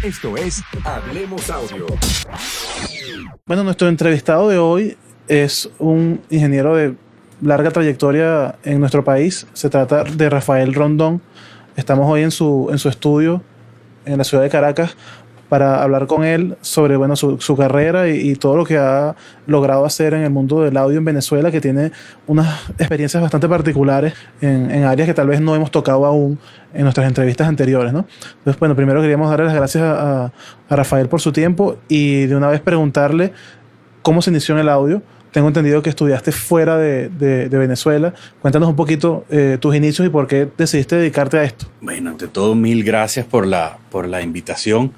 Esto es Hablemos Audio. Bueno, nuestro entrevistado de hoy es un ingeniero de larga trayectoria en nuestro país. Se trata de Rafael Rondón. Estamos hoy en su estudio en la ciudad de Caracas para hablar con él sobre su carrera y todo lo que ha logrado hacer en el mundo del audio en Venezuela, que tiene unas experiencias bastante particulares en áreas que tal vez no hemos tocado aún en nuestras entrevistas anteriores, ¿no? Entonces, bueno, primero queríamos darle las gracias a Rafael por su tiempo y de una vez preguntarle cómo se inició en el audio. Tengo entendido que estudiaste fuera de Venezuela. Cuéntanos un poquito tus inicios y por qué decidiste dedicarte a esto. Bueno, ante todo, mil gracias por la invitación.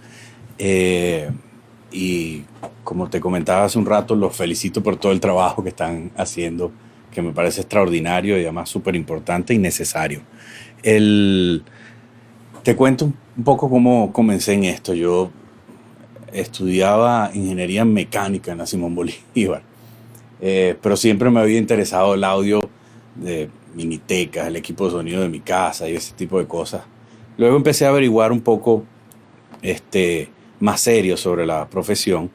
Y como te comentaba hace un rato, los felicito por todo el trabajo que están haciendo, que me parece extraordinario y además súper importante y necesario. Te cuento un poco cómo comencé en esto. Yo estudiaba ingeniería mecánica en la Simón Bolívar, pero siempre me había interesado el audio de minitecas, el equipo de sonido de mi casa y ese tipo de cosas. Luego empecé a averiguar un poco más serio sobre la profesión,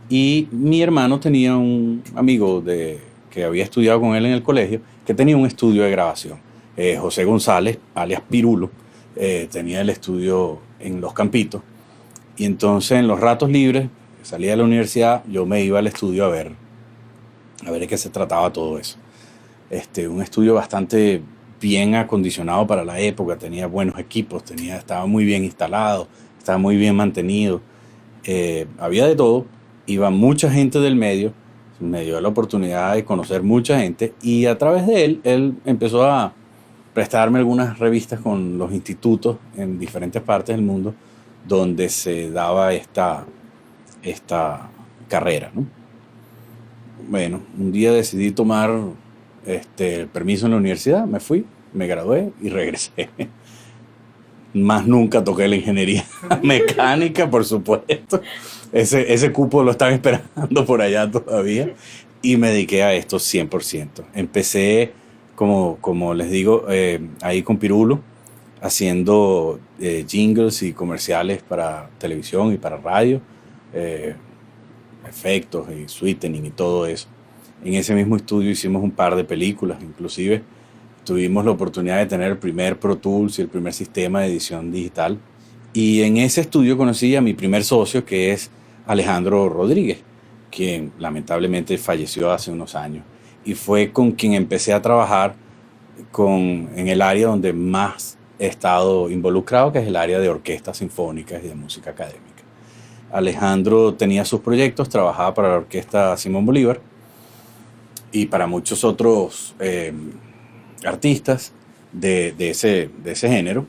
y mi hermano tenía un amigo que había estudiado con él en el colegio, que tenía un estudio de grabación. José González, alias Pirulo, tenía el estudio en Los Campitos, y entonces en los ratos libres, salía de la universidad, yo me iba al estudio a ver de qué se trataba todo eso. Un estudio bastante bien acondicionado para la época, tenía buenos equipos, estaba muy bien instalado, estaba muy bien mantenido, había de todo, iba mucha gente del medio, me dio la oportunidad de conocer mucha gente, y a través de él empezó a prestarme algunas revistas con los institutos en diferentes partes del mundo donde se daba esta carrera, ¿no? Bueno, un día decidí tomar el permiso en la universidad, me fui, me gradué y regresé. Más nunca toqué la ingeniería mecánica, por supuesto. Ese cupo lo están esperando por allá todavía. Y me dediqué a esto 100%. Empecé, como les digo, ahí con Pirulo, haciendo jingles y comerciales para televisión y para radio, efectos y sweetening y todo eso. En ese mismo estudio hicimos un par de películas, inclusive. Tuvimos la oportunidad de tener el primer Pro Tools y el primer sistema de edición digital. Y en ese estudio conocí a mi primer socio, que es Alejandro Rodríguez, quien lamentablemente falleció hace unos años. Y fue con quien empecé a trabajar en el área donde más he estado involucrado, que es el área de orquestas sinfónicas y de música académica. Alejandro tenía sus proyectos, trabajaba para la Orquesta Simón Bolívar y para muchos otros artistas de ese género.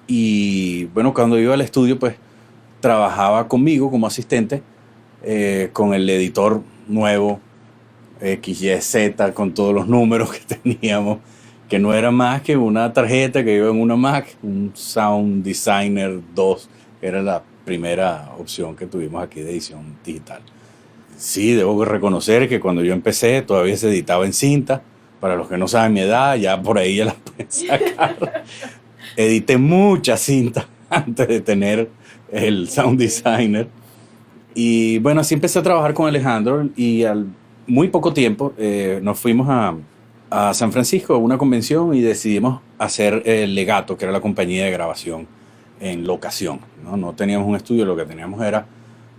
Y bueno, cuando iba al estudio, pues trabajaba conmigo como asistente, con el editor nuevo XYZ, con todos los números que teníamos, que no era más que una tarjeta que iba en una Mac, un Sound Designer 2, que era la primera opción que tuvimos aquí de edición digital. Sí, debo reconocer que cuando yo empecé todavía se editaba en cinta. Para los que no saben mi edad, ya por ahí ya la pueden sacar. Edité muchas cintas antes de tener el Sound Designer. Y bueno, así empecé a trabajar con Alejandro, y al muy poco tiempo nos fuimos a San Francisco a una convención y decidimos hacer el Legato, que era la compañía de grabación en locación, ¿no? No teníamos un estudio, lo que teníamos era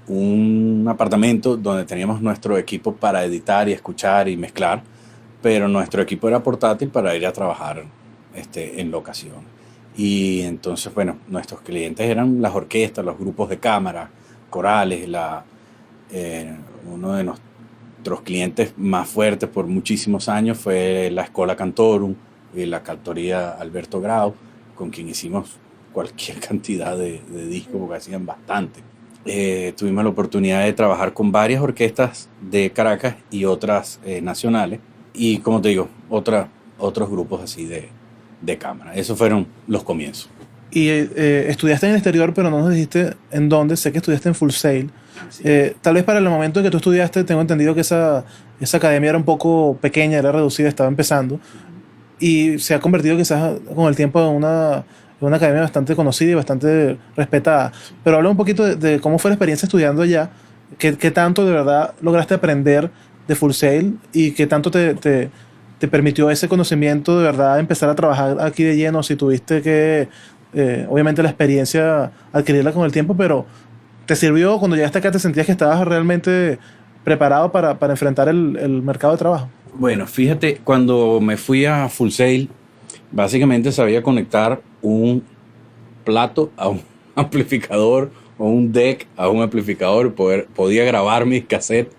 un apartamento donde teníamos nuestro equipo para editar y escuchar y mezclar, pero nuestro equipo era portátil para ir a trabajar en locación. Y entonces, bueno, nuestros clientes eran las orquestas, los grupos de cámara, corales. Uno de nuestros clientes más fuertes por muchísimos años fue la Schola Cantorum y la Cantoría Alberto Grau, con quien hicimos cualquier cantidad de discos, porque hacían bastante. Tuvimos la oportunidad de trabajar con varias orquestas de Caracas y otras nacionales. Y como te digo, otros grupos así de cámara. Esos fueron los comienzos. Y estudiaste en el exterior, pero no nos dijiste en dónde. Sé que estudiaste en Full Sail. Sí. Tal vez para el momento en que tú estudiaste, tengo entendido que esa academia era un poco pequeña, era reducida, estaba empezando. Y se ha convertido quizás con el tiempo en una academia bastante conocida y bastante respetada. Pero habla un poquito de cómo fue la experiencia estudiando allá, qué tanto de verdad lograste aprender de Full Sail y qué tanto te permitió ese conocimiento de verdad empezar a trabajar aquí de lleno, si tuviste que, obviamente la experiencia, adquirirla con el tiempo, pero ¿te sirvió cuando llegaste acá? ¿Te sentías que estabas realmente preparado para enfrentar el mercado de trabajo? Bueno, fíjate, cuando me fui a Full Sail, básicamente sabía conectar un plato a un amplificador o un deck a un amplificador, podía grabar mis cassettes.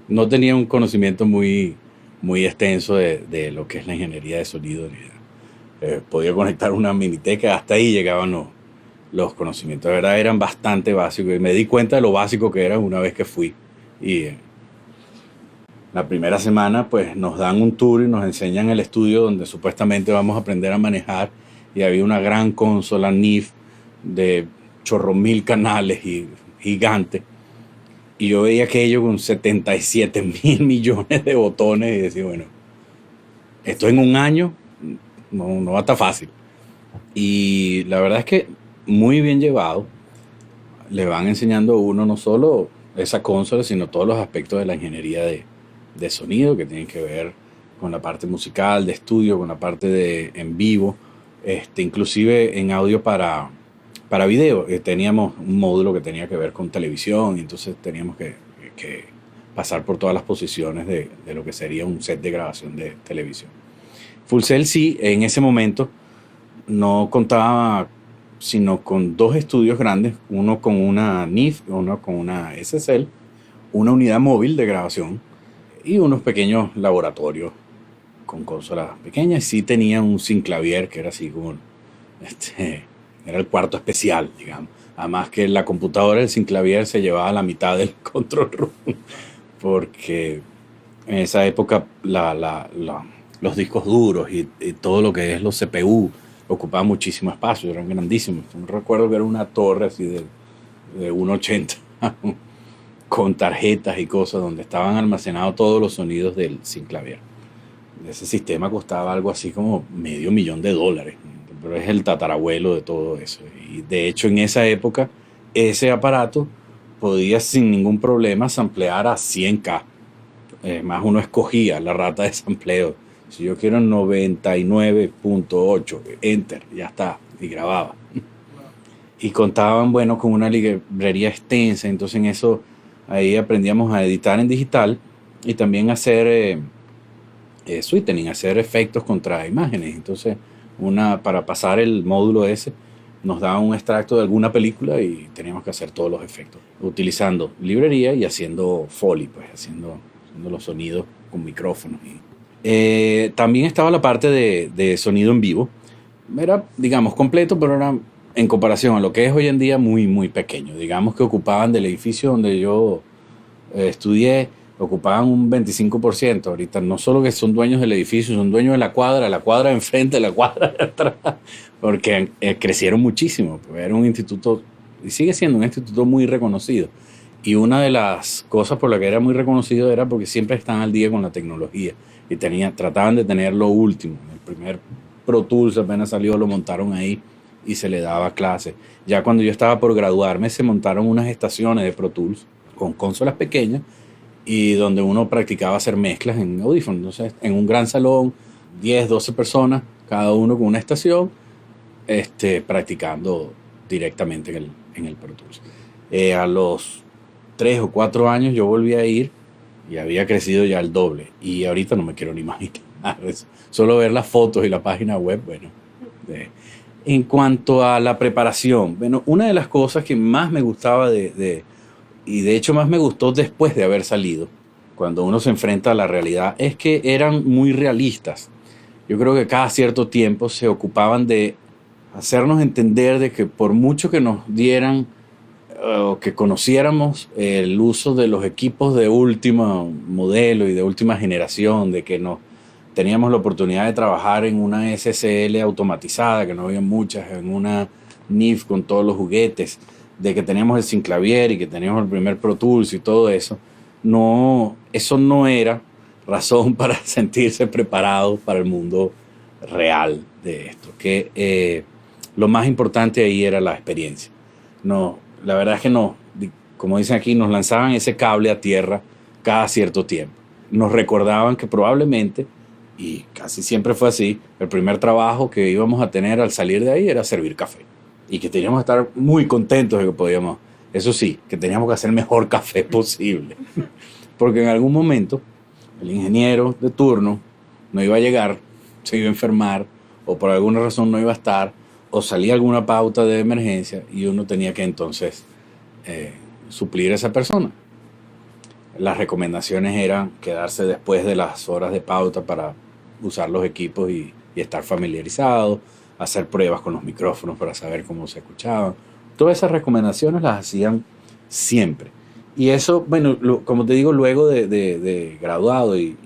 No tenía un conocimiento muy extenso de lo que es la ingeniería de sonido. Podía conectar una miniteca, hasta ahí llegaban los conocimientos. De verdad eran bastante básicos y me di cuenta de lo básico que eran una vez que fui. Y la primera semana pues nos dan un tour y nos enseñan el estudio donde supuestamente vamos a aprender a manejar, y había una gran consola NIF de chorro mil canales y gigante, y yo veía aquello con 77.000 millones de botones y decía, bueno, esto en un año no va a estar fácil. Y la verdad es que muy bien llevado, le van enseñando a uno no solo esa consola, sino todos los aspectos de la ingeniería de sonido que tienen que ver con la parte musical, de estudio, con la parte de en vivo, inclusive en audio para video. Teníamos un módulo que tenía que ver con televisión, y entonces teníamos que pasar por todas las posiciones de lo que sería un set de grabación de televisión. Full Sail sí, en ese momento no contaba sino con 2 estudios grandes, uno con una NIF, uno con una SSL, una unidad móvil de grabación y unos pequeños laboratorios con consolas pequeñas. Sí tenía un synclavier que era así como era el cuarto especial, digamos. Además que la computadora del synclavier se llevaba la mitad del control room, porque en esa época los discos duros y todo lo que es los CPU ocupaban muchísimo espacio, eran grandísimos. Recuerdo que era una torre así de 1,80 con tarjetas y cosas donde estaban almacenados todos los sonidos del synclavier. Ese sistema costaba algo así como $500,000, pero es el tatarabuelo de todo eso. Y de hecho en esa época ese aparato podía sin ningún problema samplear a 100K. Más uno escogía la rata de sampleo. Si yo quiero 99.8, enter, ya está, y grababa. Y contaban, bueno, con una librería extensa, entonces en eso ahí aprendíamos a editar en digital y también a hacer sweetening, hacer efectos contra imágenes. Entonces, para pasar el módulo ese, nos daban un extracto de alguna película y teníamos que hacer todos los efectos, utilizando librería y haciendo Foley, pues haciendo los sonidos con micrófonos. También estaba la parte de sonido en vivo. Era, digamos, completo, pero era, en comparación a lo que es hoy en día, muy, muy pequeño. Digamos que ocupaban del edificio donde yo estudié, ocupaban un 25%. Ahorita no solo que son dueños del edificio, son dueños de la cuadra de enfrente, la cuadra de atrás, porque crecieron muchísimo. Era un instituto, y sigue siendo un instituto muy reconocido. Y una de las cosas por las que era muy reconocido era porque siempre están al día con la tecnología y trataban de tener lo último. El primer Pro Tools apenas salió, lo montaron ahí y se le daba clase. Ya cuando yo estaba por graduarme se montaron unas estaciones de Pro Tools con consolas pequeñas y donde uno practicaba hacer mezclas en audífonos. Entonces, en un gran salón, 10, 12 personas, cada uno con una estación, practicando directamente en el Pro Tools. A los 3 o 4 años yo volví a ir y había crecido ya el doble. Y ahorita no me quiero ni imaginar eso. Solo ver las fotos y la página web, bueno. En cuanto a la preparación, bueno, una de las cosas que más me gustaba y de hecho más me gustó después de haber salido, cuando uno se enfrenta a la realidad, es que eran muy realistas. Yo creo que cada cierto tiempo se ocupaban de hacernos entender de que por mucho que nos dieran o que conociéramos el uso de los equipos de último modelo y de última generación, de que teníamos la oportunidad de trabajar en una SSL automatizada, que no había muchas, en una NIF con todos los juguetes, de que teníamos el synclavier y que teníamos el primer Pro Tools y todo eso. Eso no era razón para sentirse preparado para el mundo real de esto. Que lo más importante ahí era la experiencia. No, la verdad es que no, como dicen aquí, nos lanzaban ese cable a tierra cada cierto tiempo. Nos recordaban que probablemente, y casi siempre fue así, el primer trabajo que íbamos a tener al salir de ahí era servir café. Y que teníamos que estar muy contentos de que podíamos, eso sí, que teníamos que hacer el mejor café posible. Porque en algún momento el ingeniero de turno no iba a llegar, se iba a enfermar, o por alguna razón no iba a estar, o salía alguna pauta de emergencia y uno tenía que entonces suplir a esa persona. Las recomendaciones eran quedarse después de las horas de pauta para usar los equipos y estar familiarizado, hacer pruebas con los micrófonos para saber cómo se escuchaban. Todas esas recomendaciones las hacían siempre. Y eso, bueno, como te digo, luego de graduado y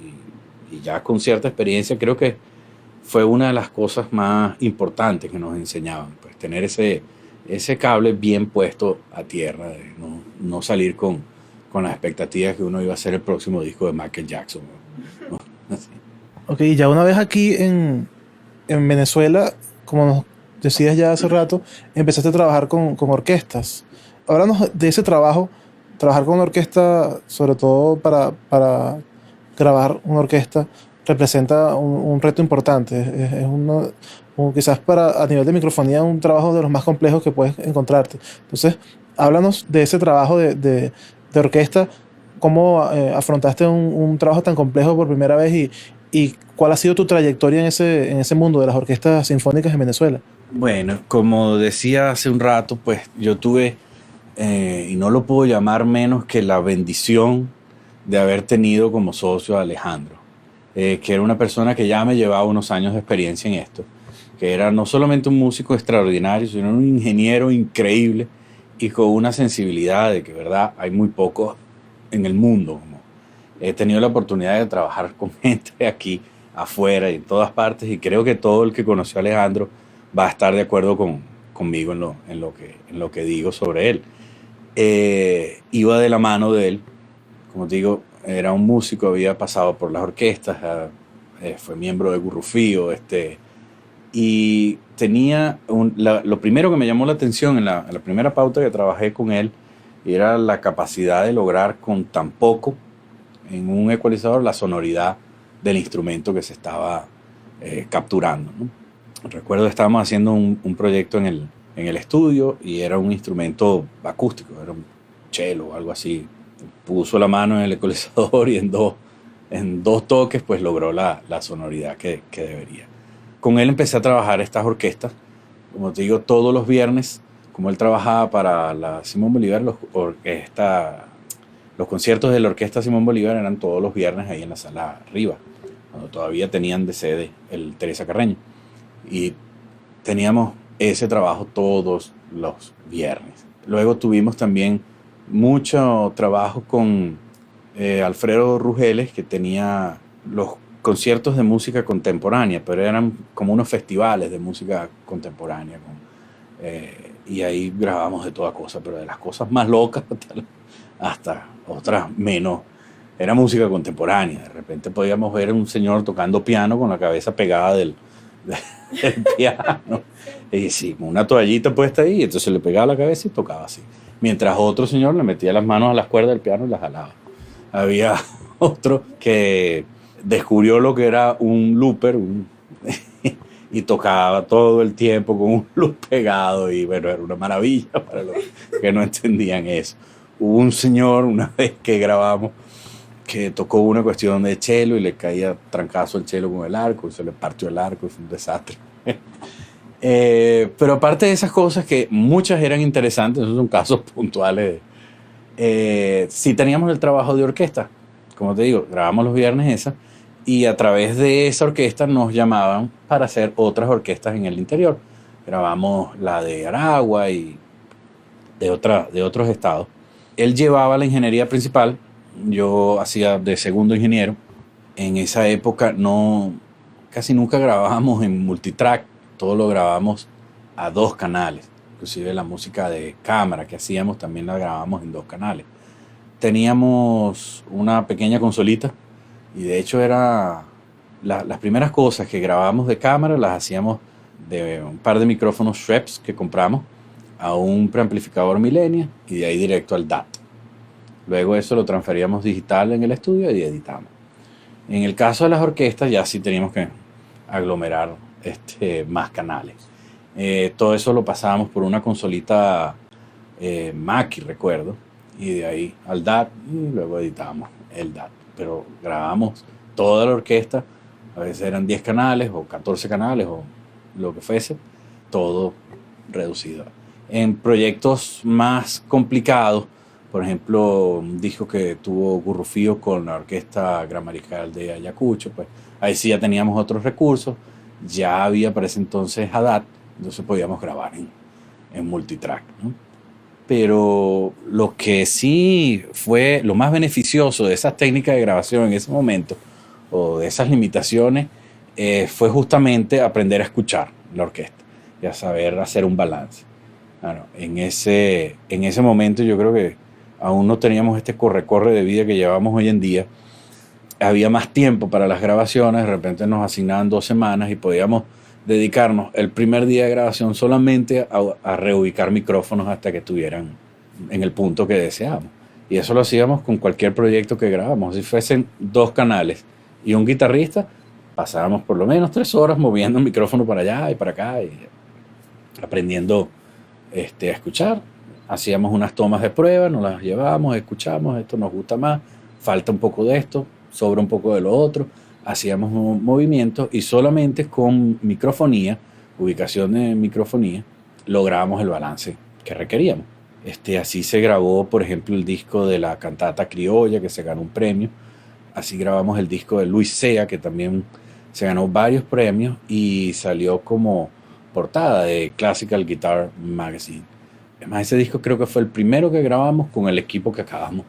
ya con cierta experiencia, creo que fue una de las cosas más importantes que nos enseñaban, pues tener ese cable bien puesto a tierra, de no salir con las expectativas que uno iba a hacer el próximo disco de Michael Jackson. ¿No? Así. Ok, ya una vez aquí en Venezuela, como nos decías ya hace rato, empezaste a trabajar con orquestas. Háblanos de ese trabajo, trabajar con una orquesta, sobre todo para grabar una orquesta, representa un reto importante. Es quizás a nivel de microfonía, un trabajo de los más complejos que puedes encontrarte. Entonces, háblanos de ese trabajo de orquesta, cómo afrontaste un trabajo tan complejo por primera vez y cuál ha sido tu trayectoria en ese mundo de las orquestas sinfónicas en Venezuela. Bueno, como decía hace un rato, pues yo tuve, y no lo puedo llamar menos que la bendición de haber tenido como socio a Alejandro, que era una persona que ya me llevaba unos años de experiencia en esto, que era no solamente un músico extraordinario, sino un ingeniero increíble y con una sensibilidad de que, verdad, hay muy pocos en el mundo. He tenido la oportunidad de trabajar con gente aquí, afuera y en todas partes, y creo que todo el que conoció a Alejandro va a estar de acuerdo conmigo en lo que digo sobre él. Iba de la mano de él, como te digo, era un músico, había pasado por las orquestas, fue miembro de Gurrufío, y tenía lo primero que me llamó la atención en la primera pauta que trabajé con él era la capacidad de lograr con tan poco en un ecualizador la sonoridad del instrumento que se estaba capturando, ¿no? Recuerdo que estábamos haciendo un proyecto en el estudio y era un instrumento acústico, era un cello o algo así. Puso la mano en el ecualizador y en dos toques pues logró la sonoridad que debería. Con él empecé a trabajar estas orquestas, como te digo, todos los viernes, como él trabajaba para la Simón Bolívar, los conciertos de la Orquesta Simón Bolívar eran todos los viernes ahí en la sala arriba, cuando todavía tenían de sede el Teresa Carreño. Y teníamos ese trabajo todos los viernes. Luego tuvimos también mucho trabajo con Alfredo Rugeles, que tenía los conciertos de música contemporánea, pero eran como unos festivales de música contemporánea. Y ahí grabamos de toda cosa, pero de las cosas más locas hasta otras menos. Era música contemporánea. De repente podíamos ver a un señor tocando piano con la cabeza pegada del piano. Y sí, con una toallita puesta ahí, entonces le pegaba la cabeza y tocaba así. Mientras otro señor le metía las manos a las cuerdas del piano y las jalaba. Había otro que descubrió lo que era un looper y tocaba todo el tiempo con un loop pegado y bueno, era una maravilla para los que no entendían eso. Hubo un señor una vez que grabamos que tocó una cuestión de cello y le caía trancazo el cello con el arco y se le partió el arco y fue un desastre. Pero aparte de esas cosas que muchas eran interesantes, esos son casos puntuales. Sí teníamos el trabajo de orquesta, como te digo, grabamos los viernes esa y a través de esa orquesta nos llamaban para hacer otras orquestas en el interior. Grabamos la de Aragua y de otros estados. Él llevaba la ingeniería principal, yo hacía de segundo ingeniero. En esa época casi nunca grabábamos en multitrack, todo lo grabamos a 2 canales. Inclusive la música de cámara que hacíamos también la grabábamos en 2 canales. Teníamos una pequeña consolita y de hecho las primeras cosas que grabábamos de cámara las hacíamos de un par de micrófonos Schweppes que compramos a un preamplificador Millenia y de ahí directo al DAT. Luego eso lo transferíamos digital en el estudio y editamos. En el caso de las orquestas ya sí teníamos que aglomerar más canales. Todo eso lo pasábamos por una consolita Mackie, recuerdo, y de ahí al DAT y luego editábamos el DAT. Pero grabábamos toda la orquesta, a veces eran 10 canales o 14 canales o lo que fuese, todo reducido. En proyectos más complicados, por ejemplo, un disco que tuvo Gurrufío con la Orquesta Gran Mariscal de Ayacucho, pues ahí sí ya teníamos otros recursos, ya había para ese entonces ADAT, entonces podíamos grabar en multitrack, ¿no? Pero lo que sí fue lo más beneficioso de esas técnicas de grabación en ese momento, o de esas limitaciones, fue justamente aprender a escuchar la orquesta y a saber hacer un balance. Bueno, en ese momento yo creo que aún no teníamos este corre-corre de vida que llevamos hoy en día. Había más tiempo para las grabaciones, de repente nos asignaban 2 semanas y podíamos dedicarnos el primer día de grabación solamente a reubicar micrófonos hasta que estuvieran en el punto que deseábamos. Y eso lo hacíamos con cualquier proyecto que grabamos. Si fuesen 2 canales y un guitarrista, pasábamos por lo menos 3 horas moviendo el micrófono para allá y para acá y aprendiendo a escuchar. Hacíamos unas tomas de prueba, nos las llevábamos, escuchamos, esto nos gusta más, falta un poco de esto, sobra un poco de lo otro. Hacíamos movimientos y solamente con microfonía, ubicación de microfonía, lográbamos el balance que requeríamos. Así se grabó, por ejemplo, el disco de la cantata criolla, que se ganó un premio. Así grabamos el disco de Luis Sea, que también se ganó varios premios y salió como portada de Classical Guitar Magazine. Además, ese disco creo que fue el primero que grabamos con el equipo que acabamos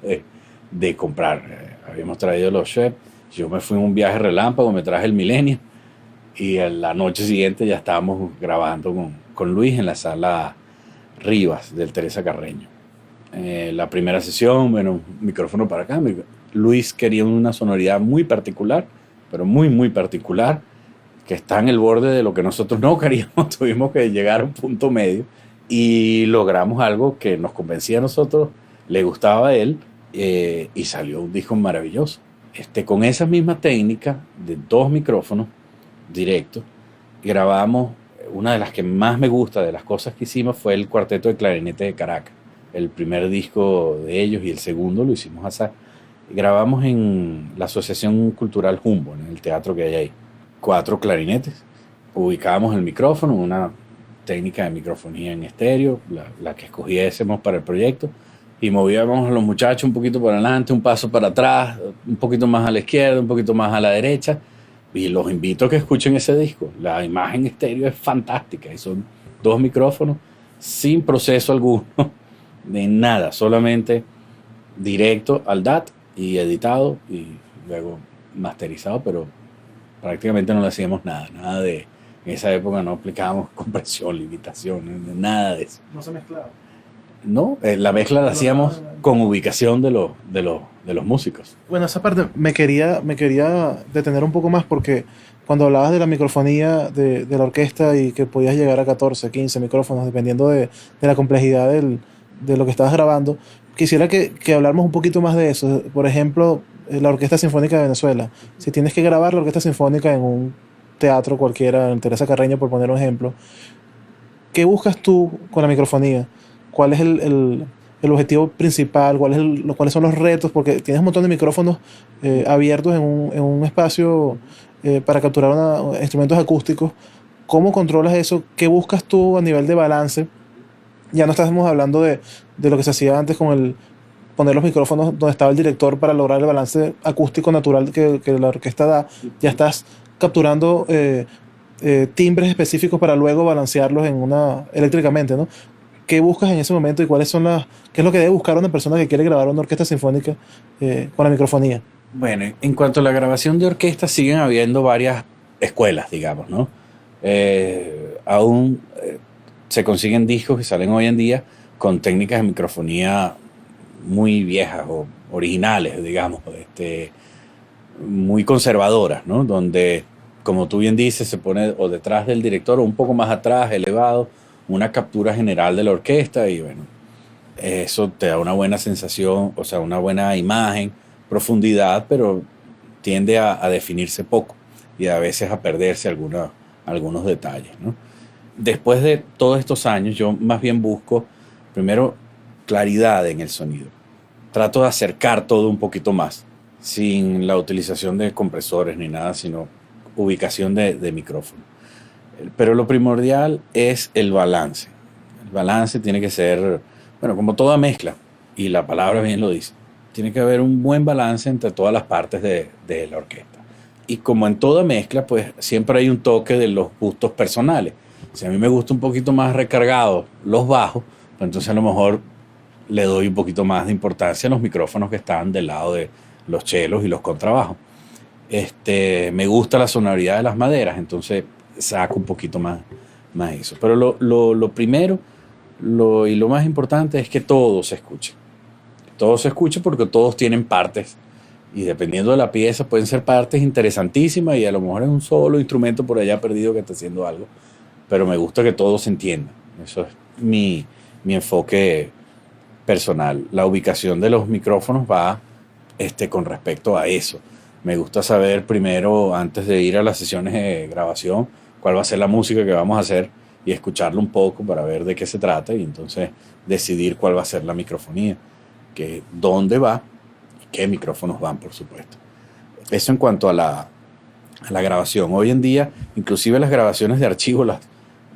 de comprar. Habíamos traído los Schweppes. Yo me fui en un viaje relámpago, me traje el Millenia y la noche siguiente ya estábamos grabando con Luis en la sala Rivas del Teresa Carreño. La primera sesión, bueno, micrófono para acá. Luis quería una sonoridad muy particular, pero muy, muy particular, que está en el borde de lo que nosotros no queríamos. Tuvimos que llegar a un punto medio y logramos algo que nos convencía a nosotros, le gustaba a él y salió un disco maravilloso. Con esa misma técnica de 2 micrófonos directos, grabamos una de las que más me gusta de las cosas que hicimos fue el Cuarteto de Clarinete de Caracas. El primer disco de ellos y el segundo lo hicimos así. Grabamos en la Asociación Cultural Humboldt, en el teatro que hay ahí. 4 clarinetes. Ubicábamos el micrófono, una técnica de microfonía en estéreo, la que escogiésemos para el proyecto. Y movíamos a los muchachos un poquito para adelante, un paso para atrás, un poquito más a la izquierda, un poquito más a la derecha. Y los invito a que escuchen ese disco. La imagen estéreo es fantástica. Y son 2 micrófonos sin proceso alguno, de nada. Solamente directo al DAT y editado y luego masterizado, pero prácticamente no le hacíamos nada de... En esa época no aplicábamos compresión, limitación, nada de eso. No se mezclaba. No, la mezcla la hacíamos con ubicación de los músicos. Bueno, esa parte me quería detener un poco más porque cuando hablabas de la microfonía de la orquesta y que podías llegar a 14, 15 micrófonos, dependiendo de la complejidad de lo que estabas grabando, quisiera que habláramos un poquito más de eso. Por ejemplo, la Orquesta Sinfónica de Venezuela. Si tienes que grabar la Orquesta Sinfónica en un teatro cualquiera, en Teresa Carreño, por poner un ejemplo, ¿qué buscas tú con la microfonía? ¿Cuál es el objetivo principal? ¿Cuáles son los retos? Porque tienes un montón de micrófonos abiertos en un espacio para capturar instrumentos acústicos. ¿Cómo controlas eso? ¿Qué buscas tú a nivel de balance? Ya no estamos hablando de lo que se hacía antes con poner los micrófonos donde estaba el director para lograr el balance acústico natural que la orquesta da. Ya estás capturando timbres específicos para luego balancearlos eléctricamente, ¿no? ¿Qué buscas en ese momento y qué es lo que debe buscar una persona que quiere grabar una orquesta sinfónica con la microfonía? Bueno, en cuanto a la grabación de orquesta, siguen habiendo varias escuelas, digamos, ¿no? Aún se consiguen discos que salen hoy en día con técnicas de microfonía muy viejas o originales, digamos, muy conservadoras, ¿no? Donde como tú bien dices, se pone o detrás del director o un poco más atrás, elevado, una captura general de la orquesta y bueno, eso te da una buena sensación, o sea, una buena imagen, profundidad, pero tiende a definirse poco y a veces a perderse algunos detalles, ¿no? Después de todos estos años, yo más bien busco, primero, claridad en el sonido. Trato de acercar todo un poquito más, sin la utilización de compresores ni nada, sino ubicación de micrófono. Pero lo primordial es el balance. El balance tiene que ser, bueno, como toda mezcla, y la palabra bien lo dice, tiene que haber un buen balance entre todas las partes de la orquesta. Y como en toda mezcla, pues siempre hay un toque de los gustos personales. Si a mí me gusta un poquito más recargado los bajos, pues entonces a lo mejor le doy un poquito más de importancia a los micrófonos que están del lado de los chelos y los contrabajos. Me gusta la sonoridad de las maderas, entonces saco un poquito más eso. Pero lo primero y lo más importante es que todo se escuche. Todo se escuche porque todos tienen partes y dependiendo de la pieza pueden ser partes interesantísimas y a lo mejor es un solo instrumento por allá perdido que está haciendo algo. Pero me gusta que todo se entienda. Eso es mi enfoque personal. La ubicación de los micrófonos va con respecto a eso. Me gusta saber primero, antes de ir a las sesiones de grabación, cuál va a ser la música que vamos a hacer y escucharlo un poco para ver de qué se trata y entonces decidir cuál va a ser la microfonía, dónde va y qué micrófonos van, por supuesto. Eso en cuanto a la grabación. Hoy en día, inclusive las grabaciones de archivo las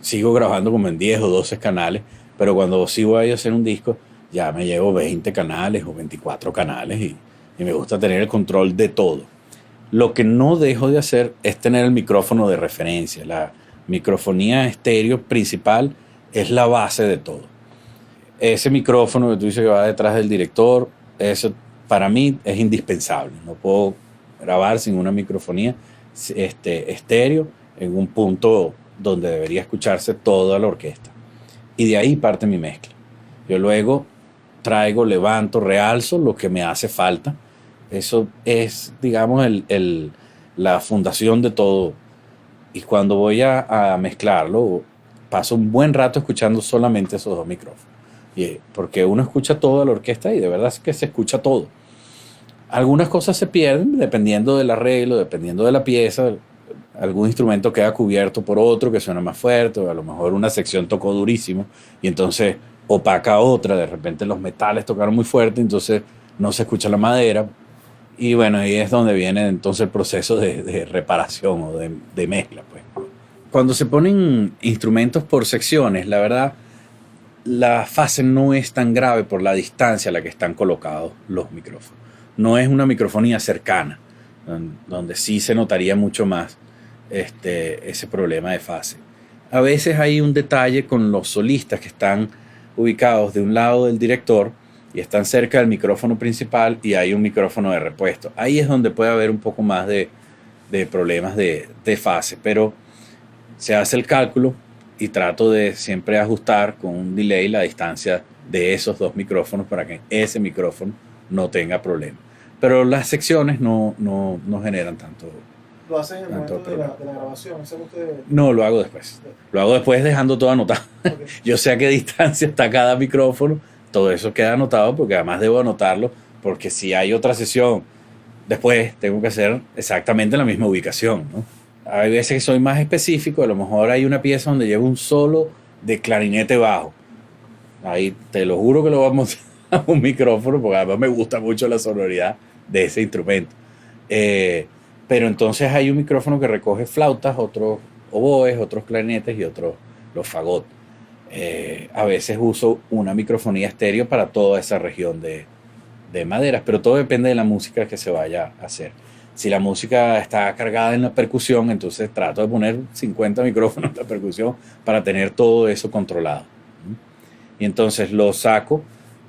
sigo grabando como en 10 o 12 canales, pero cuando sí voy a hacer un disco, ya me llevo 20 canales o 24 canales y me gusta tener el control de todo. Lo que no dejo de hacer es tener el micrófono de referencia. La microfonía estéreo principal es la base de todo. Ese micrófono que tú dices que va detrás del director, eso para mí es indispensable. No puedo grabar sin una microfonía estéreo en un punto donde debería escucharse toda la orquesta. Y de ahí parte mi mezcla. Yo luego traigo, levanto, realzo lo que me hace falta. Eso es, digamos, la fundación de todo. Y cuando voy a mezclarlo, paso un buen rato escuchando solamente esos dos micrófonos. Porque uno escucha toda la orquesta y de verdad es que se escucha todo. Algunas cosas se pierden dependiendo del arreglo, dependiendo de la pieza. Algún instrumento queda cubierto por otro que suena más fuerte, o a lo mejor una sección tocó durísimo y entonces opaca otra. De repente los metales tocaron muy fuerte, entonces no se escucha la madera. Y bueno, ahí es donde viene entonces el proceso de reparación o de mezcla, pues. Cuando se ponen instrumentos por secciones, la verdad, la fase no es tan grave por la distancia a la que están colocados los micrófonos. No es una microfonía cercana, donde sí se notaría mucho más ese problema de fase. A veces hay un detalle con los solistas que están ubicados de un lado del director y están cerca del micrófono principal y hay un micrófono de repuesto. Ahí es donde puede haber un poco más de problemas de fase, pero se hace el cálculo y trato de siempre ajustar con un delay la distancia de esos dos micrófonos para que ese micrófono no tenga problema. Pero las secciones no generan tanto. ¿Lo hacen en el momento de la grabación? No, lo hago después. Lo hago después dejando todo anotado. Okay. Yo sé a qué distancia está cada micrófono. Todo eso queda anotado porque además debo anotarlo porque si hay otra sesión después tengo que hacer exactamente la misma ubicación, ¿no? Hay veces que soy más específico. A lo mejor hay una pieza donde llevo un solo de clarinete bajo. Ahí te lo juro que lo vamos a un micrófono porque además me gusta mucho la sonoridad de ese instrumento. Pero entonces hay un micrófono que recoge flautas, otros oboes, otros clarinetes y otros los fagot. A veces uso una microfonía estéreo para toda esa región de maderas, pero todo depende de la música que se vaya a hacer. Si la música está cargada en la percusión, entonces trato de poner 50 micrófonos en la percusión para tener todo eso controlado. Y entonces lo saco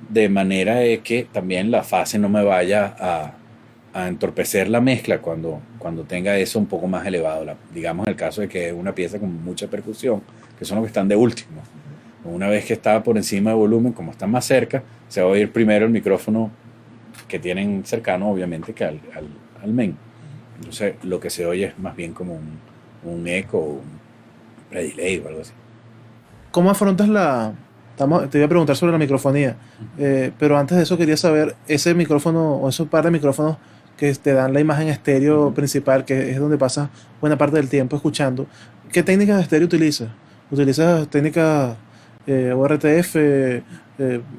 de manera de que también la fase no me vaya a entorpecer la mezcla cuando tenga eso un poco más elevado. Digamos en el caso de que es una pieza con mucha percusión, que son los que están de último. Una vez que está por encima de volumen, como están más cerca, se va a oír primero el micrófono que tienen cercano, obviamente, que al main. Entonces lo que se oye es más bien como un eco, un pre-delay o algo así. ¿Cómo afrontas te iba a preguntar sobre la microfonía, pero antes de eso quería saber, ese micrófono o esos par de micrófonos que te dan la imagen estéreo principal, que es donde pasas buena parte del tiempo escuchando, ¿qué técnicas de estéreo utilizas? ¿Utilizas técnicas ORTF,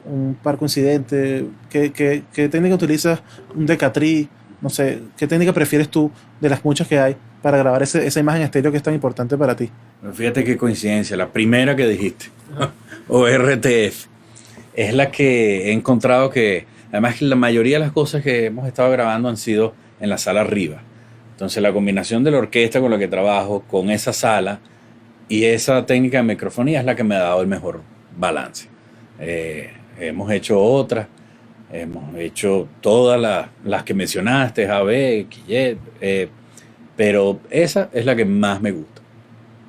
un par coincidente? ¿Qué técnica utilizas? ¿Un Decatri? No sé, ¿qué técnica prefieres tú de las muchas que hay para grabar esa imagen estéreo que es tan importante para ti? Pero fíjate qué coincidencia, la primera que dijiste, o RTF, es la que he encontrado que, además que la mayoría de las cosas que hemos estado grabando han sido en la sala arriba. Entonces la combinación de la orquesta con la que trabajo, con esa sala y esa técnica de microfonía es la que me ha dado el mejor balance. Hemos hecho otras, hemos hecho todas las que mencionaste, AB, Quillet, pero esa es la que más me gusta.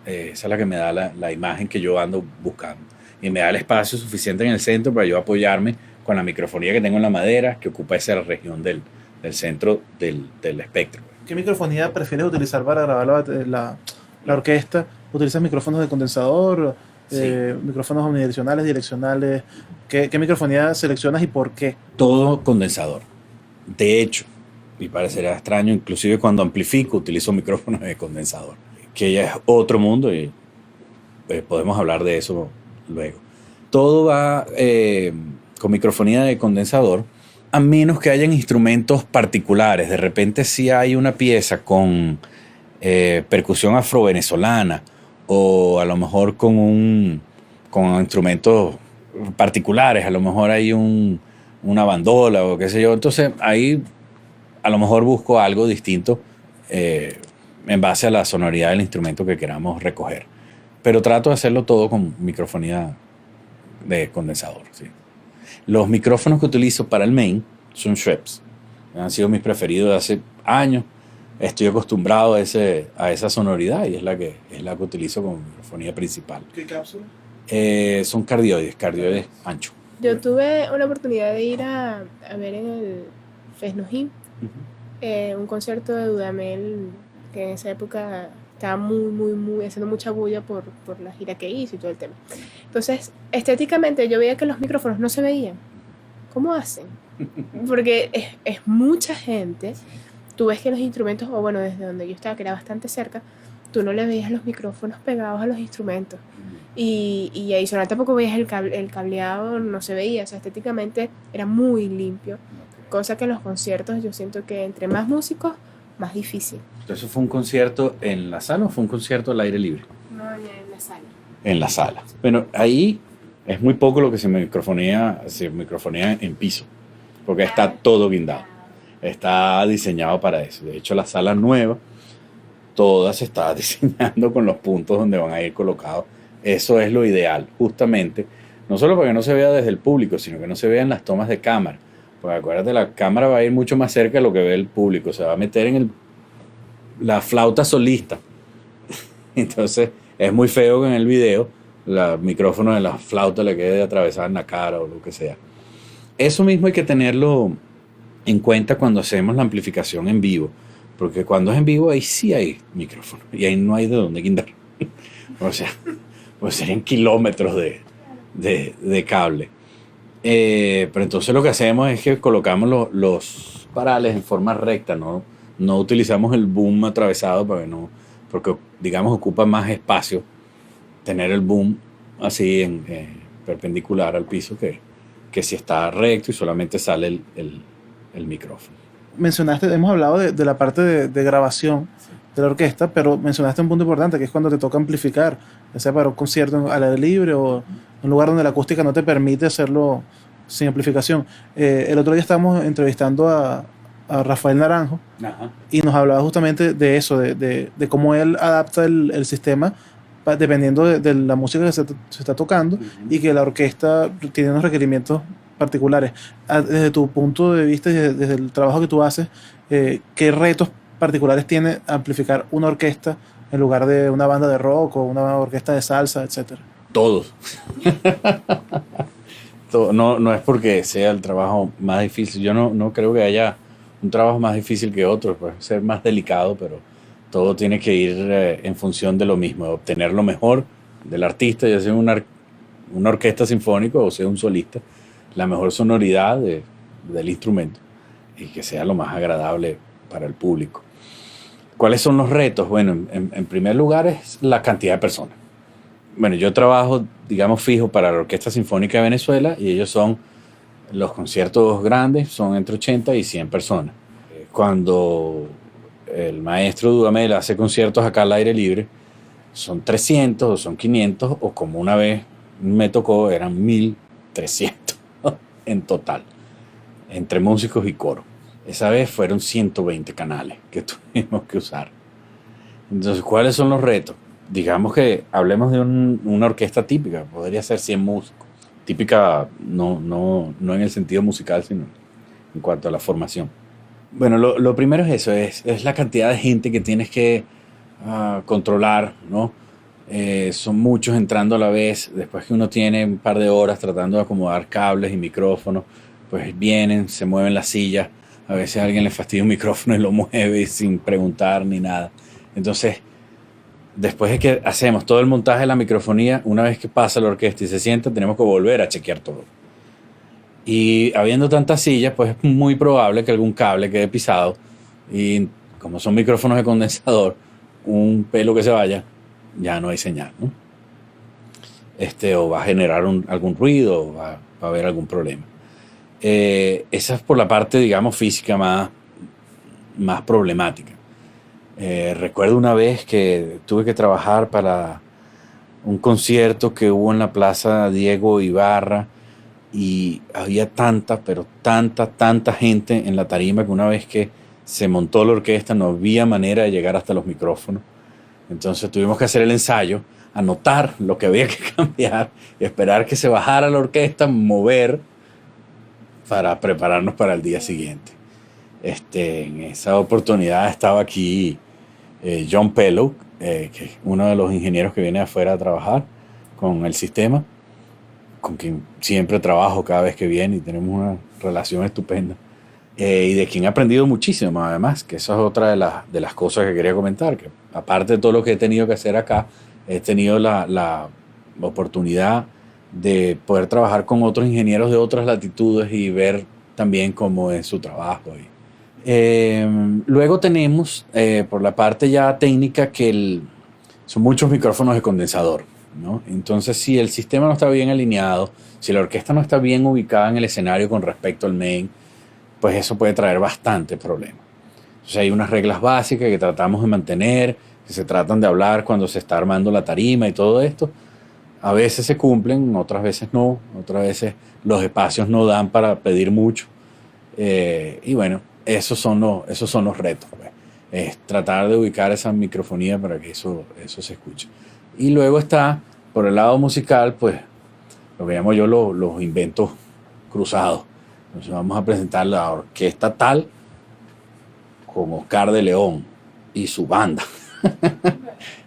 Esa es la que me da la imagen que yo ando buscando. Y me da el espacio suficiente en el centro para yo apoyarme con la microfonía que tengo en la madera, que ocupa esa región del centro del espectro. ¿Qué microfonía prefieres utilizar para grabar la orquesta? ¿Utilizas micrófonos de condensador? Sí. ¿Micrófonos omnidireccionales, direccionales? ¿Qué microfonía seleccionas y por qué? Todo condensador. De hecho, y parecerá extraño, inclusive cuando amplifico utilizo micrófonos de condensador, que ya es otro mundo y podemos hablar de eso luego. Todo va con microfonía de condensador, a menos que hayan instrumentos particulares. De repente si hay una pieza con percusión afro-venezolana o a lo mejor con instrumentos particulares, a lo mejor hay una bandola o qué sé yo, entonces ahí a lo mejor busco algo distinto en base a la sonoridad del instrumento que queramos recoger. Pero trato de hacerlo todo con microfonía de condensador. ¿Sí? Los micrófonos que utilizo para el main son Schweppes. Han sido mis preferidos de hace años. Estoy acostumbrado a esa sonoridad y es la que utilizo como microfonía principal. ¿Qué cápsula? Son cardioides ancho. Yo tuve una oportunidad de ir a ver en el Fesnojín un concierto de Dudamel, que en esa época estaba muy haciendo mucha bulla por la gira que hizo y todo el tema. Entonces, estéticamente yo veía que los micrófonos no se veían. ¿Cómo hacen? Porque es mucha gente. Tú ves que los instrumentos, o bueno, desde donde yo estaba, que era bastante cerca, tú no le veías los micrófonos pegados a los instrumentos. Y adicional tampoco veías el cableado, no se veía. O sea, estéticamente era muy limpio. Cosa que en los conciertos yo siento que entre más músicos, más difícil. ¿Eso fue un concierto en la sala o fue un concierto al aire libre? No, en la sala. En la sala. Bueno, ahí es muy poco lo que se microfonía en piso, porque está todo guindado. Está diseñado para eso. De hecho, la sala nueva, toda se está diseñando con los puntos donde van a ir colocados. Eso es lo ideal, justamente. No solo para que no se vea desde el público, sino que no se vean las tomas de cámara. Porque acuérdate, la cámara va a ir mucho más cerca de lo que ve el público. Se va a meter en la flauta solista. Entonces, es muy feo que en el video el micrófono de la flauta le quede atravesado en la cara o lo que sea. Eso mismo hay que tenerlo en cuenta cuando hacemos la amplificación en vivo. Porque cuando es en vivo, ahí sí hay micrófono. Y ahí no hay de dónde guindar. O sea, pues serían kilómetros de cable. Pero entonces lo que hacemos es que colocamos los parales en forma recta, no utilizamos el boom atravesado porque digamos ocupa más espacio tener el boom así en perpendicular al piso que si está recto y solamente sale el micrófono. Hemos hablado de la parte de grabación de la orquesta, pero mencionaste un punto importante que es cuando te toca amplificar, ya sea para un concierto al aire libre o un lugar donde la acústica no te permite hacerlo sin amplificación. El otro día estábamos entrevistando a Rafael Naranjo. Ajá. Y nos hablaba justamente de eso, de cómo él adapta el sistema dependiendo de la música que se está tocando y que la orquesta tiene unos requerimientos particulares. Desde tu punto de vista y desde el trabajo que tú haces, ¿qué retos particulares tiene amplificar una orquesta en lugar de una banda de rock o una orquesta de salsa, etcétera? Todos. No es porque sea el trabajo más difícil. Yo no creo que haya un trabajo más difícil que otro. Puede ser más delicado, pero Todo tiene que ir en función de lo mismo, obtener lo mejor del artista, ya sea una orquesta sinfónica o sea un solista, la mejor sonoridad del instrumento y que sea lo más agradable para el público. ¿Cuáles son los retos? Bueno, en primer lugar es la cantidad de personas. Bueno, yo trabajo, digamos, fijo para la Orquesta Sinfónica de Venezuela y ellos son, los conciertos grandes son entre 80 y 100 personas. Cuando el maestro Dudamel hace conciertos acá al aire libre, son 300 o son 500 o como una vez me tocó, eran 1300 en total, entre músicos y coro. Esa vez fueron 120 canales que tuvimos que usar. Entonces, ¿cuáles son los retos? Digamos que hablemos de una orquesta típica, podría ser 100 músicos. Típica no en el sentido musical, sino en cuanto a la formación. Bueno, lo primero es eso, es la cantidad de gente que tienes que controlar, ¿no? Son muchos entrando a la vez, después que uno tiene un par de horas tratando de acomodar cables y micrófonos, pues vienen, se mueven las sillas, a veces alguien le fastidia un micrófono y lo mueve sin preguntar ni nada. Entonces, después de que hacemos todo el montaje de la microfonía, una vez que pasa la orquesta y se sienta, tenemos que volver a chequear todo. Y habiendo tantas sillas, pues es muy probable que algún cable quede pisado y como son micrófonos de condensador, un pelo que se vaya, ya no hay señal, ¿no? O va a generar algún ruido, o va a haber algún problema. Esa es por la parte, digamos, física más problemática. Recuerdo una vez que tuve que trabajar para un concierto que hubo en la Plaza Diego Ibarra y había tanta gente en la tarima que una vez que se montó la orquesta no había manera de llegar hasta los micrófonos. Entonces tuvimos que hacer el ensayo, anotar lo que había que cambiar, esperar que se bajara la orquesta, mover para prepararnos para el día siguiente. En esa oportunidad estaba aquí John Pellow, que es uno de los ingenieros que viene afuera a trabajar con el sistema, con quien siempre trabajo cada vez que viene y tenemos una relación estupenda. Y de quien he aprendido muchísimo, además, que esa es otra de las cosas que quería comentar, que aparte de todo lo que he tenido que hacer acá, he tenido la oportunidad de poder trabajar con otros ingenieros de otras latitudes y ver también cómo es su trabajo. Luego tenemos, por la parte ya técnica, que son muchos micrófonos de condensador, ¿no? Entonces, si el sistema no está bien alineado, si la orquesta no está bien ubicada en el escenario con respecto al main, pues eso puede traer bastante problema. Entonces hay unas reglas básicas que tratamos de mantener, que se tratan de hablar cuando se está armando la tarima y todo esto. A veces se cumplen, otras veces no, otras veces los espacios no dan para pedir mucho. Y bueno, esos son los retos, pues. Es tratar de ubicar esa microfonía para que eso se escuche. Y luego está, por el lado musical, pues lo que llamo yo los inventos cruzados. Entonces vamos a presentar la orquesta tal con Oscar de León y su banda.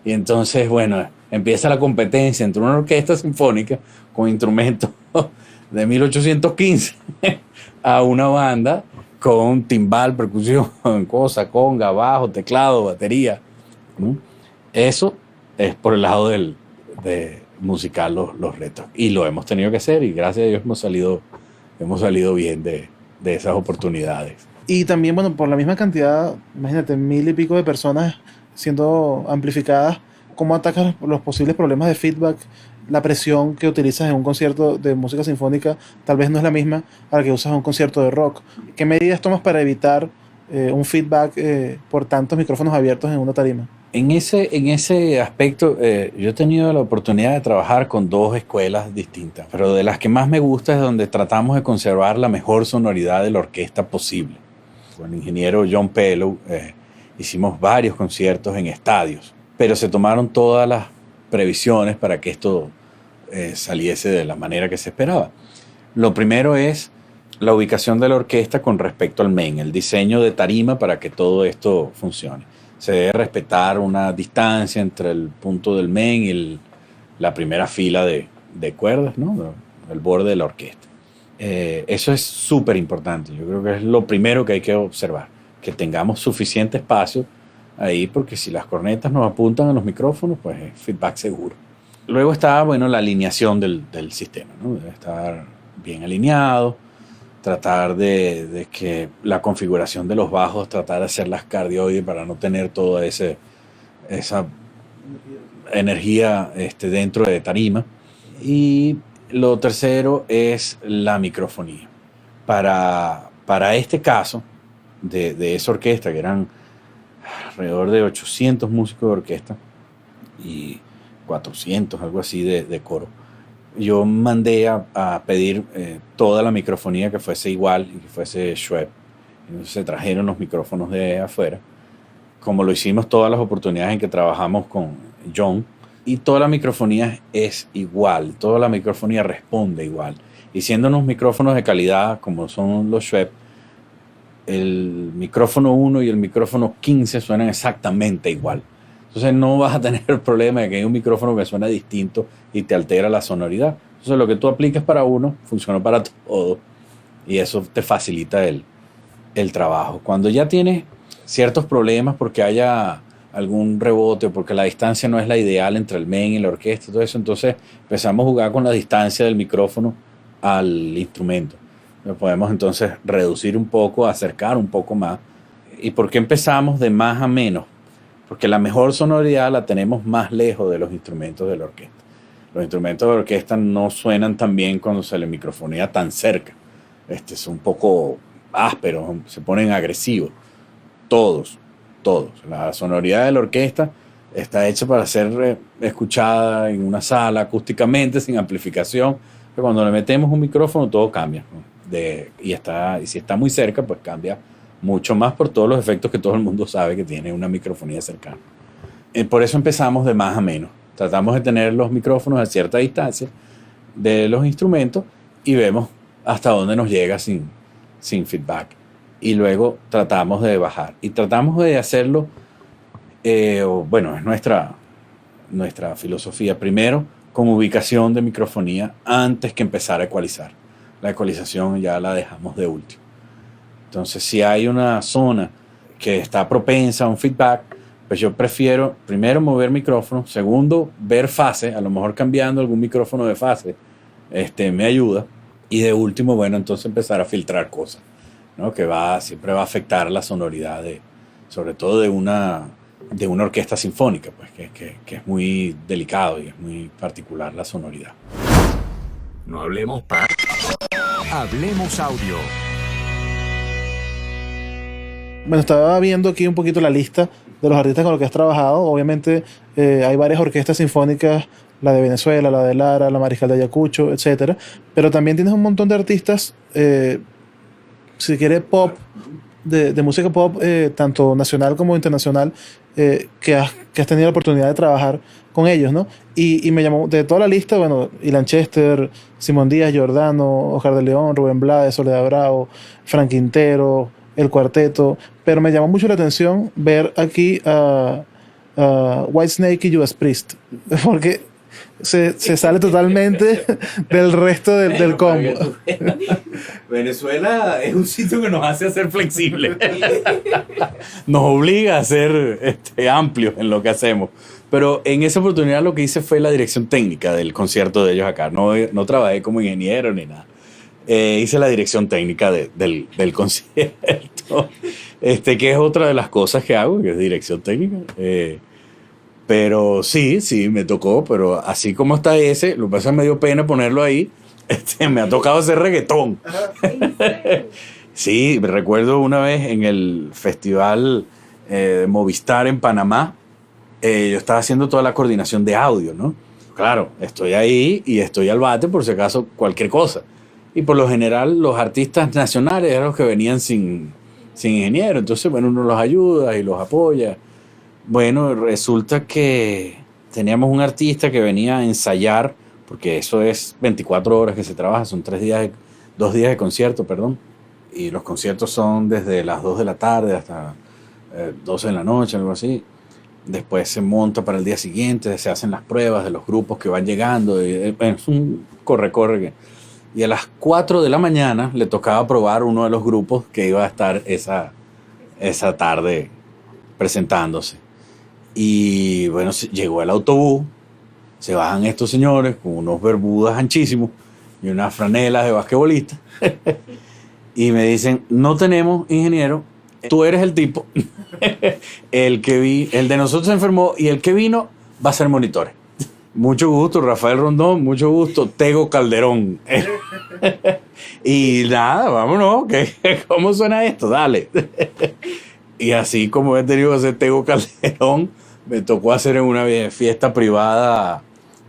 Y entonces, bueno, empieza la competencia entre una orquesta sinfónica con instrumentos de 1815 a una banda con timbal, percusión, cosa, conga, bajo, teclado, batería. Eso es por el lado de musical los retos. Y lo hemos tenido que hacer y gracias a Dios hemos salido bien de esas oportunidades. Y también, bueno, por la misma cantidad, imagínate, 1000 y pico de personas siendo amplificadas, ¿cómo atacas los posibles problemas de feedback? La presión que utilizas en un concierto de música sinfónica tal vez no es la misma a la que usas en un concierto de rock. ¿Qué medidas tomas para evitar un feedback por tantos micrófonos abiertos en una tarima? En ese aspecto, yo he tenido la oportunidad de trabajar con dos escuelas distintas, pero de las que más me gusta es donde tratamos de conservar la mejor sonoridad de la orquesta posible. Con el ingeniero John Pellow hicimos varios conciertos en estadios, pero se tomaron todas las previsiones para que esto saliese de la manera que se esperaba. Lo primero es la ubicación de la orquesta con respecto al main, el diseño de tarima para que todo esto funcione. Se debe respetar una distancia entre el punto del main y la primera fila de cuerdas, ¿no? El borde de la orquesta. Eso es súper importante. Yo creo que es lo primero que hay que observar, que tengamos suficiente espacio ahí, porque si las cornetas nos apuntan a los micrófonos, pues es feedback seguro. Luego está, bueno, la alineación del sistema, ¿no? Debe estar bien alineado, tratar de que la configuración de los bajos, tratar de hacerlas cardioide para no tener toda esa energía dentro de tarima. Y lo tercero es la microfonía. Para este caso de esa orquesta, que eran alrededor de 800 músicos de orquesta y 400, algo así, de coro, yo mandé a pedir toda la microfonía que fuese igual y que fuese Schweppe. Entonces se trajeron los micrófonos de afuera, como lo hicimos todas las oportunidades en que trabajamos con John, y toda la microfonía es igual, toda la microfonía responde igual. Y siendo unos micrófonos de calidad como son los Schweppe, el micrófono 1 y el micrófono 15 suenan exactamente igual. Entonces no vas a tener el problema de que hay un micrófono que suena distinto y te altera la sonoridad. Entonces lo que tú aplicas para uno funciona para todo y eso te facilita el trabajo. Cuando ya tienes ciertos problemas porque haya algún rebote o porque la distancia no es la ideal entre el main y la orquesta y todo eso, entonces empezamos a jugar con la distancia del micrófono al instrumento. Lo podemos entonces reducir un poco, acercar un poco más. ¿Y por qué empezamos de más a menos? Porque la mejor sonoridad la tenemos más lejos de los instrumentos de la orquesta. Los instrumentos de la orquesta no suenan tan bien cuando se le microfonea tan cerca. Son un poco ásperos, se ponen agresivos. Todos. La sonoridad de la orquesta está hecha para ser escuchada en una sala acústicamente, sin amplificación. Pero cuando le metemos un micrófono todo cambia, ¿no? Y si está muy cerca, pues cambia mucho más por todos los efectos que todo el mundo sabe que tiene una microfonía cercana. Por eso empezamos de más a menos. Tratamos de tener los micrófonos a cierta distancia de los instrumentos y vemos hasta dónde nos llega sin feedback. Y luego tratamos de bajar. Y tratamos de hacerlo, es nuestra filosofía. Primero, con ubicación de microfonía antes que empezar a ecualizar. La ecualización ya la dejamos de último. Entonces, si hay una zona que está propensa a un feedback, pues yo prefiero primero mover micrófono, segundo ver fase, a lo mejor cambiando algún micrófono de fase, me ayuda, y de último, bueno, entonces empezar a filtrar cosas, ¿no? Que siempre va a afectar la sonoridad sobre todo de una orquesta sinfónica, pues que es muy delicado y es muy particular la sonoridad. No hablemos Hablemos audio. Bueno, estaba viendo aquí un poquito la lista de los artistas con los que has trabajado. Obviamente hay varias orquestas sinfónicas, la de Venezuela, la de Lara, la Mariscal de Ayacucho, etcétera. Pero también tienes un montón de artistas, si quieres, pop, de música pop, tanto nacional como internacional, que has tenido la oportunidad de trabajar con ellos, ¿no? Y me llamó, de toda la lista, bueno, Ilan Chester, Simón Díaz, Giordano, Oscar de León, Rubén Blades, Soledad Bravo, Frank Quintero, El Cuarteto, pero me llamó mucho la atención ver aquí a Whitesnake y Judas Priest, porque se sale totalmente del resto del combo. Venezuela es un sitio que nos hace ser flexibles. Nos obliga a ser amplios en lo que hacemos. Pero en esa oportunidad lo que hice fue la dirección técnica del concierto de ellos acá. No trabajé como ingeniero ni nada. Hice la dirección técnica del concierto, que es otra de las cosas que hago, que es dirección técnica. Pero sí, me tocó, pero así como está ese, lo que pasa es que me dio pena ponerlo ahí, me ha tocado hacer reggaetón. Sí, me recuerdo una vez en el festival de Movistar en Panamá, yo estaba haciendo toda la coordinación de audio, ¿no? Claro, estoy ahí y estoy al bate por si acaso cualquier cosa. Y por lo general los artistas nacionales eran los que venían sin ingeniero, entonces bueno, uno los ayuda y los apoya. Bueno, resulta que teníamos un artista que venía a ensayar, porque eso es 24 horas que se trabaja, son 2 días de concierto, perdón. Y los conciertos son desde las 2 de la tarde hasta 12 de la noche, algo así. Después se monta para el día siguiente, se hacen las pruebas de los grupos que van llegando. Es un corre. Y a las 4 de la mañana le tocaba probar uno de los grupos que iba a estar esa tarde presentándose. Y bueno, llegó el autobús, se bajan estos señores con unos bermudas anchísimos y unas franelas de basquetbolista y me dicen, no tenemos ingeniero, tú eres el tipo, el de nosotros se enfermó y el que vino va a ser monitores. Mucho gusto, Rafael Rondón, mucho gusto, Tego Calderón. Y nada, vámonos, ¿cómo suena esto? Dale. Y así como he tenido que hacer Tego Calderón, me tocó hacer en una fiesta privada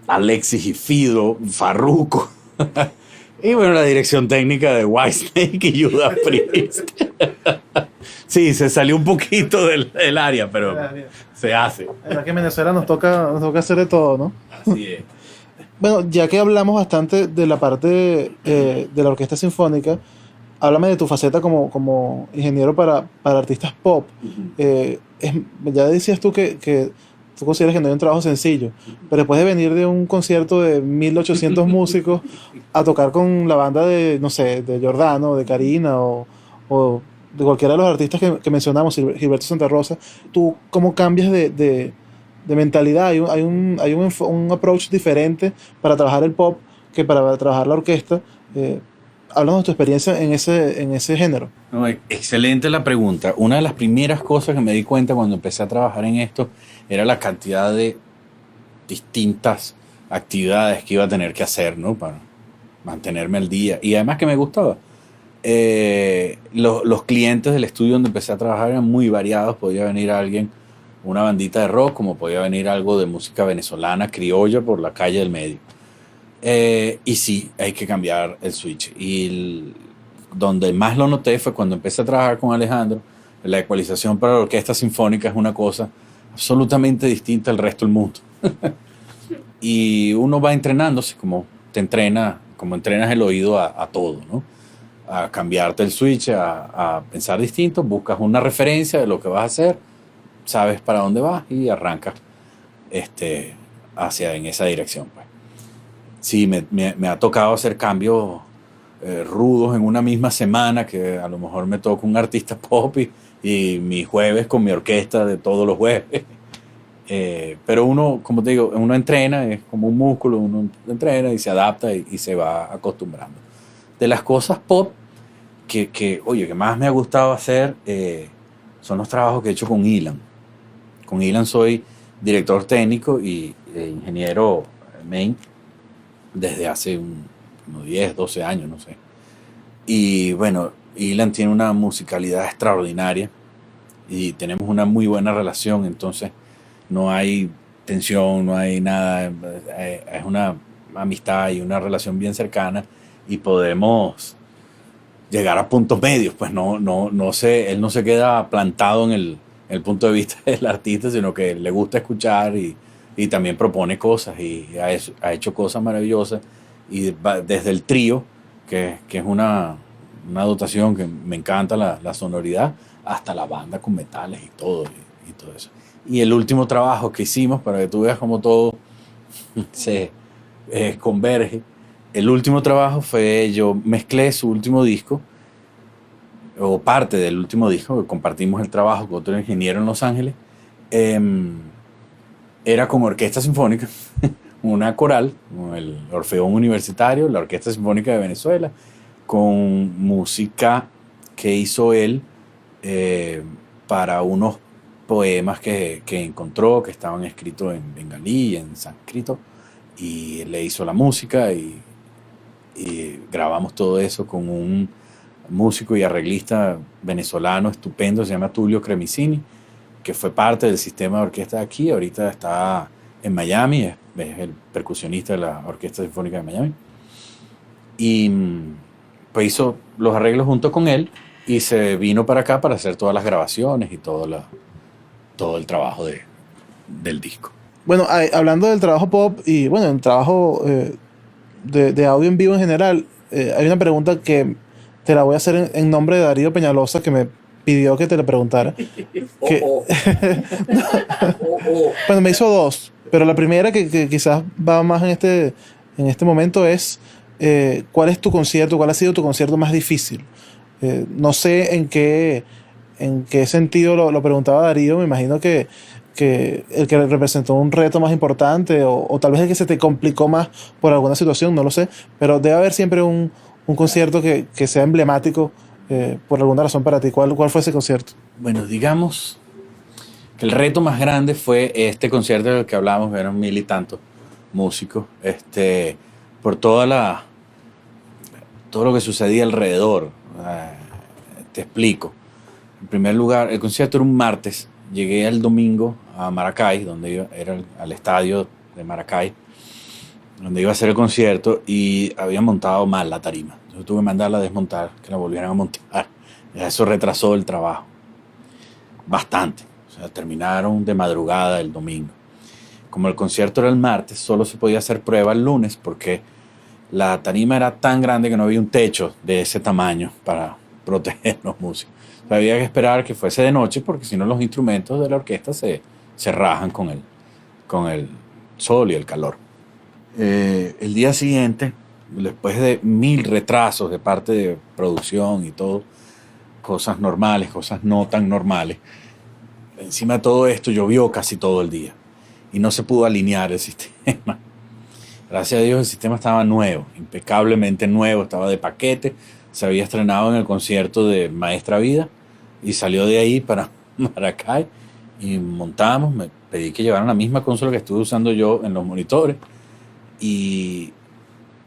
Alexis y Fido, Farruko. Y bueno, la dirección técnica de Whitesnake y Judas Priest. Sí, se salió un poquito del área, pero se hace. La verdad que en Venezuela nos toca hacer de todo, ¿no? Así es. Bueno, ya que hablamos bastante de la parte de la orquesta sinfónica, háblame de tu faceta como ingeniero para artistas pop. Ya decías tú que tú consideras que no hay un trabajo sencillo, pero después de venir de un concierto de 1800 músicos a tocar con la banda de, no sé, de Giordano, de Karina o de cualquiera de los artistas que mencionamos, Gilberto Santa Rosa, ¿tú cómo cambias de mentalidad? Hay un approach diferente para trabajar el pop que para trabajar la orquesta. Háblanos de tu experiencia en ese género. No, excelente la pregunta. Una de las primeras cosas que me di cuenta cuando empecé a trabajar en esto era la cantidad de distintas actividades que iba a tener que hacer, ¿no? Para mantenerme al día. Y además que me gustaba. Los clientes del estudio donde empecé a trabajar eran muy variados. Podía venir alguien, una bandita de rock, como podía venir algo de música venezolana, criolla, por la calle del medio. Y sí, hay que cambiar el switch. Y donde más lo noté fue cuando empecé a trabajar con Alejandro. La ecualización para la orquesta sinfónica es una cosa absolutamente distinta al resto del mundo. Y uno va entrenándose como entrenas el oído a todo, ¿no? A cambiarte el switch, a pensar distinto, buscas una referencia de lo que vas a hacer, sabes para dónde vas y arrancas en esa dirección, pues. Sí, me ha tocado hacer cambios rudos en una misma semana, que a lo mejor me toca un artista pop y mi jueves con mi orquesta de todos los jueves. Pero uno, como te digo, uno entrena, es como un músculo, uno entrena y se adapta y se va acostumbrando. De las cosas pop que más me ha gustado hacer son los trabajos que he hecho con Ilan. Con Ilan soy director técnico e ingeniero main desde hace unos 10, 12 años, no sé. Y bueno, Ilan tiene una musicalidad extraordinaria y tenemos una muy buena relación, entonces no hay tensión, no hay nada, es una amistad y una relación bien cercana y podemos llegar a puntos medios, pues él no se queda plantado en el punto de vista del artista, sino que le gusta escuchar y también propone cosas y ha hecho cosas maravillosas y desde el trío, que es una dotación que me encanta la sonoridad, hasta la banda con metales y todo eso. Y el último trabajo que hicimos, para que tú veas cómo todo se converge, el último trabajo fue, yo mezclé su último disco, o parte del último disco, que compartimos el trabajo con otro ingeniero en Los Ángeles. Era con orquesta sinfónica, una coral, el Orfeón Universitario, la Orquesta Sinfónica de Venezuela, con música que hizo él para unos poemas que encontró, que estaban escritos en bengalí y en sánscrito, y le hizo la música y grabamos todo eso con un músico y arreglista venezolano estupendo, se llama Tulio Cremicini, que fue parte del sistema de orquesta de aquí, ahorita está en Miami, es el percusionista de la Orquesta Sinfónica de Miami, y pues hizo los arreglos junto con él y se vino para acá para hacer todas las grabaciones y todo el trabajo del disco. Bueno, hablando del trabajo pop y bueno, el trabajo de audio en vivo en general, hay una pregunta que te la voy a hacer en nombre de Darío Peñalosa, que me pidió que te la preguntara. Bueno, me hizo dos, pero la primera que quizás va más en este momento es ¿cuál es tu concierto? ¿Cuál ha sido tu concierto más difícil? No sé en qué en qué sentido lo preguntaba Darío. Me imagino que el que representó un reto más importante o tal vez el que se te complicó más por alguna situación, no lo sé, pero debe haber siempre un concierto que sea emblemático por alguna razón para ti. ¿Cuál fue ese concierto? Bueno, digamos que el reto más grande fue este concierto del que hablamos, eran 1000 y tantos músicos, por todo lo que sucedía alrededor. Te explico. En primer lugar, el concierto era un martes. Llegué el domingo a Maracay, donde era al estadio de Maracay, donde iba a hacer el concierto, y había montado mal la tarima. Yo tuve que mandarla a desmontar, que la volvieran a montar. Eso retrasó el trabajo bastante. O sea, terminaron de madrugada el domingo. Como el concierto era el martes, solo se podía hacer prueba el lunes porque la tarima era tan grande que no había un techo de ese tamaño para proteger los músicos. O sea, había que esperar que fuese de noche porque si no los instrumentos de la orquesta se rajan con el sol y el calor. El día siguiente, después de 1000 retrasos de parte de producción y todo, cosas normales, cosas no tan normales, encima de todo esto llovió casi todo el día y no se pudo alinear el sistema. Gracias a Dios el sistema estaba nuevo, impecablemente nuevo, estaba de paquete, se había estrenado en el concierto de Maestra Vida y salió de ahí para Maracay y montamos. Me pedí que llevaran la misma consola que estuve usando yo en los monitores y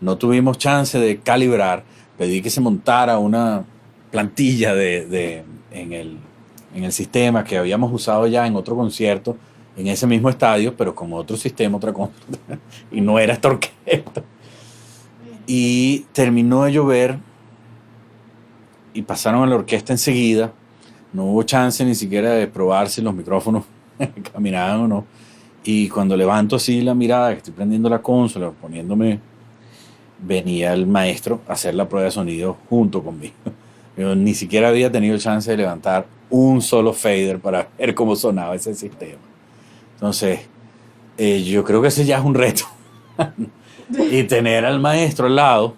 no tuvimos chance de calibrar. Pedí que se montara una plantilla en el sistema que habíamos usado ya en otro concierto en ese mismo estadio, pero con otro sistema, otra cosa, y no era esta orquesta. Y terminó de llover y pasaron a la orquesta enseguida. No hubo chance ni siquiera de probar si los micrófonos caminaban o no. Y cuando levanto así la mirada, que estoy prendiendo la consola, poniéndome, venía el maestro a hacer la prueba de sonido junto conmigo. Yo ni siquiera había tenido chance de levantar un solo fader para ver cómo sonaba ese sistema. Entonces, yo creo que ese ya es un reto. Y tener al maestro al lado,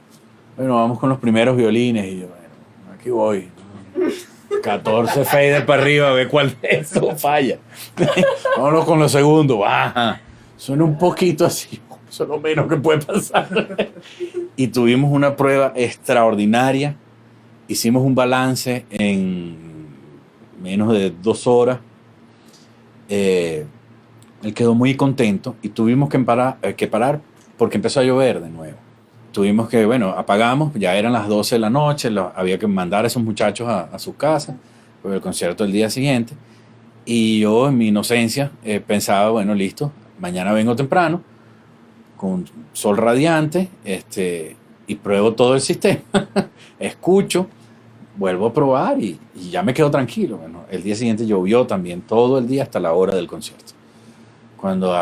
bueno, vamos con los primeros violines, y yo, bueno, aquí voy. 14 faders para arriba, a ver cuál de estos falla. Vámonos con los segundos, baja. Suena un poquito así, eso es lo menos que puede pasar. Y tuvimos una prueba extraordinaria. Hicimos un balance en menos de 2 horas. Él quedó muy contento y tuvimos que parar porque empezó a llover de nuevo. Tuvimos que, apagamos, ya eran las 12 de la noche, había que mandar a esos muchachos a su casa por el concierto del día siguiente. Y yo, en mi inocencia, pensaba, listo, mañana vengo temprano, con sol radiante, y pruebo todo el sistema, escucho, vuelvo a probar y ya me quedo tranquilo. El día siguiente llovió también todo el día hasta la hora del concierto. Cuando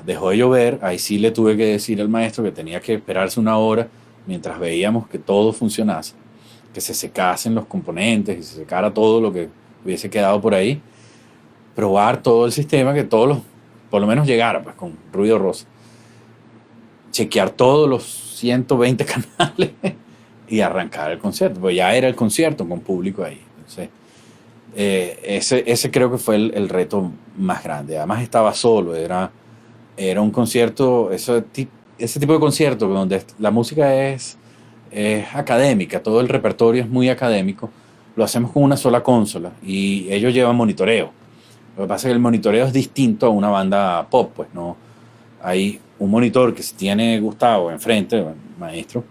dejó de llover, ahí sí le tuve que decir al maestro que tenía que esperarse 1 hora mientras veíamos que todo funcionase, que se secasen los componentes y se secara todo lo que hubiese quedado por ahí, probar todo el sistema, que por lo menos llegara pues, con ruido rosa, chequear todos los 120 canales y arrancar el concierto, pues ya era el concierto con público ahí. Entonces, ese creo que fue el reto más grande. Además estaba solo, era un concierto, ese tipo de concierto donde la música es académica, todo el repertorio es muy académico, lo hacemos con una sola consola y ellos llevan monitoreo. Lo que pasa es que el monitoreo es distinto a una banda pop, pues no hay un monitor que tiene Gustavo enfrente, el maestro,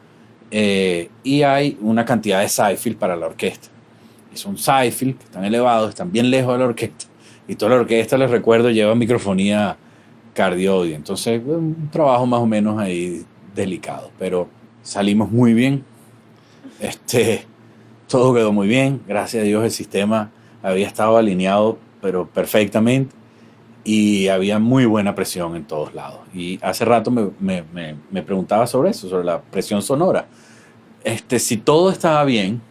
y hay una cantidad de side-field para la orquesta. Y son side-field que están elevados, están bien lejos de la orquesta. Y toda la orquesta, les recuerdo, lleva microfonía cardioide. Entonces, un trabajo más o menos ahí delicado. Pero salimos muy bien. Todo quedó muy bien. Gracias a Dios el sistema había estado alineado, pero perfectamente. Y había muy buena presión en todos lados. Y hace rato me preguntaba sobre eso, sobre la presión sonora. Si todo estaba bien,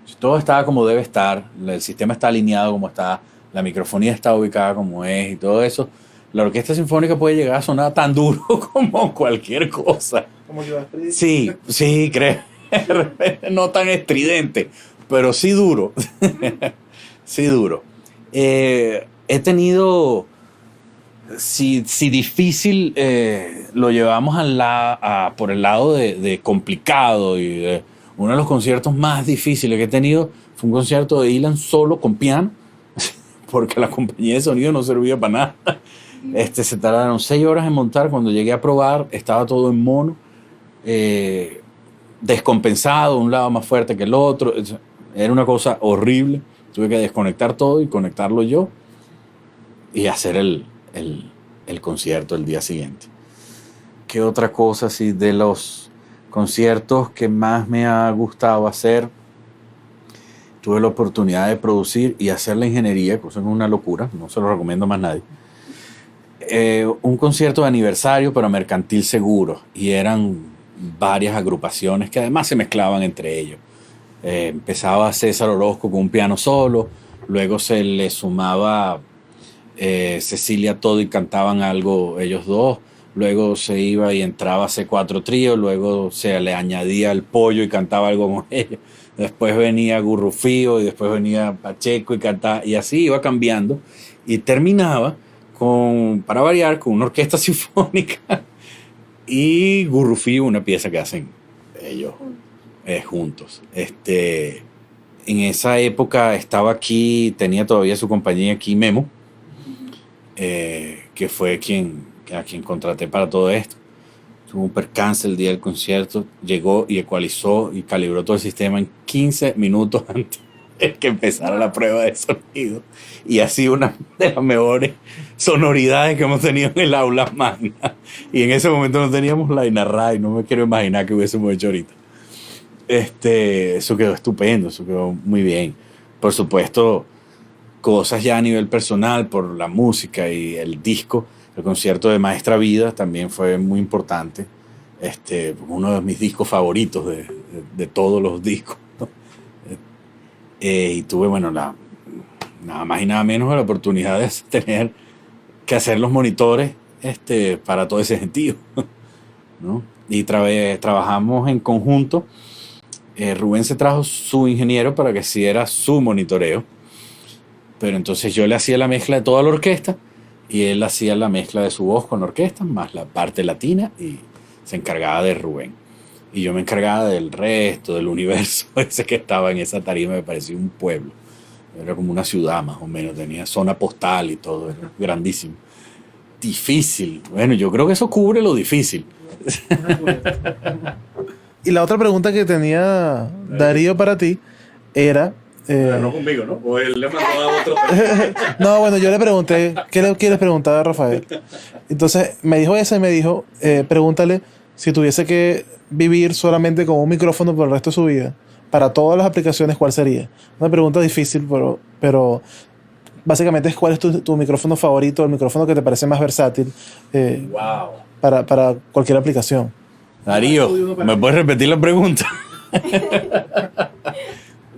si todo estaba como debe estar, el sistema está alineado como está, la microfonía está ubicada como es y todo eso, la orquesta sinfónica puede llegar a sonar tan duro como cualquier cosa. Como yo, sí, creo. De repente no tan estridente, pero sí duro. Sí, duro. He tenido, si difícil, lo llevamos por el lado de complicado y de uno de los conciertos más difíciles que he tenido fue un concierto de Dylan solo con piano, porque la compañía de sonido no servía para nada. Se tardaron 6 horas en montar. Cuando llegué a probar, estaba todo en mono, descompensado, un lado más fuerte que el otro. Era una cosa horrible. Tuve que desconectar todo y conectarlo yo y hacer el concierto el día siguiente. ¿Qué otra cosa así de los conciertos que más me ha gustado hacer? Tuve la oportunidad de producir y hacer la ingeniería, cosa que es una locura, no se lo recomiendo a más nadie. Un concierto de aniversario para Mercantil Seguro, y eran varias agrupaciones que además se mezclaban entre ellos. Empezaba César Orozco con un piano solo, luego se le sumaba Cecilia Todo y cantaban algo ellos dos, luego se iba y entraba C4 Trío, luego se le añadía el Pollo y cantaba algo con ellos, después venía Gurrufío y después venía Pacheco y cantaba, y así iba cambiando, y terminaba para variar, con una orquesta sinfónica y Gurrufío, una pieza que hacen ellos juntos. En esa época estaba aquí, tenía todavía su compañía aquí, Memo, que fue a quien contraté para todo esto. Tuvo un percance el día del concierto, llegó y ecualizó y calibró todo el sistema en 15 minutos antes de que empezara la prueba de sonido, y así una de las mejores sonoridades que hemos tenido en el aula magna, y en ese momento no teníamos la Inarray, no me quiero imaginar que hubiésemos hecho ahorita. Eso quedó estupendo, eso quedó muy bien. Por supuesto, cosas ya a nivel personal, por la música y el disco. El concierto de Maestra Vida también fue muy importante. Uno de mis discos favoritos de todos los discos. Y tuve, bueno, nada más y nada menos la oportunidad de tener que hacer los monitores para todo ese sentido, ¿no? Y trabajamos en conjunto. Rubén se trajo su ingeniero para que hiciera su monitoreo, pero entonces yo le hacía la mezcla de toda la orquesta y él hacía la mezcla de su voz con la orquesta más la parte latina, y se encargaba de Rubén, y yo me encargaba del resto del universo ese que estaba en esa tarima. Me parecía un pueblo, era como una ciudad más o menos, tenía zona postal y todo, era grandísimo. Difícil, bueno, yo creo que eso cubre lo difícil. Y la otra pregunta que tenía Darío para ti era... no conmigo, ¿no? O él le mandó a otro. No, bueno, yo le pregunté, ¿qué le quieres preguntar a Rafael? Entonces me dijo eso y me dijo, pregúntale si tuviese que vivir solamente con un micrófono por el resto de su vida, para todas las aplicaciones, ¿cuál sería? Una pregunta difícil, pero básicamente es cuál es tu micrófono favorito, el micrófono que te parece más versátil para cualquier aplicación. Darío, ¿me puedes repetir la pregunta?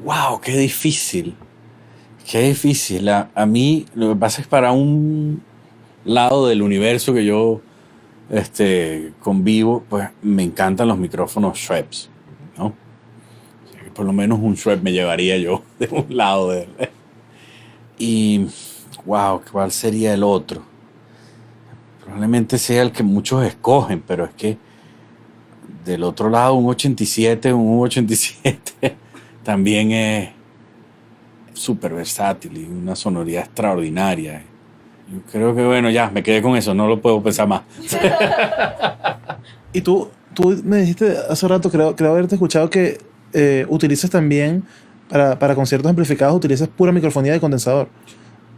¡Wow! ¡Qué difícil! ¡Qué difícil! A mí, lo que pasa es, para un lado del universo que yo convivo, pues me encantan los micrófonos Schweppes, ¿no? O sea, que por lo menos un Schweppes me llevaría yo de un lado de él. Y, ¡wow! ¿Cuál sería el otro? Probablemente sea el que muchos escogen, pero es que del otro lado un U87 también es súper versátil y una sonoridad extraordinaria. Yo creo que, bueno, ya me quedé con eso, no lo puedo pensar más. Y tú me dijiste hace rato, creo haberte escuchado que utilizas también para conciertos amplificados, utilizas pura microfonía de condensador.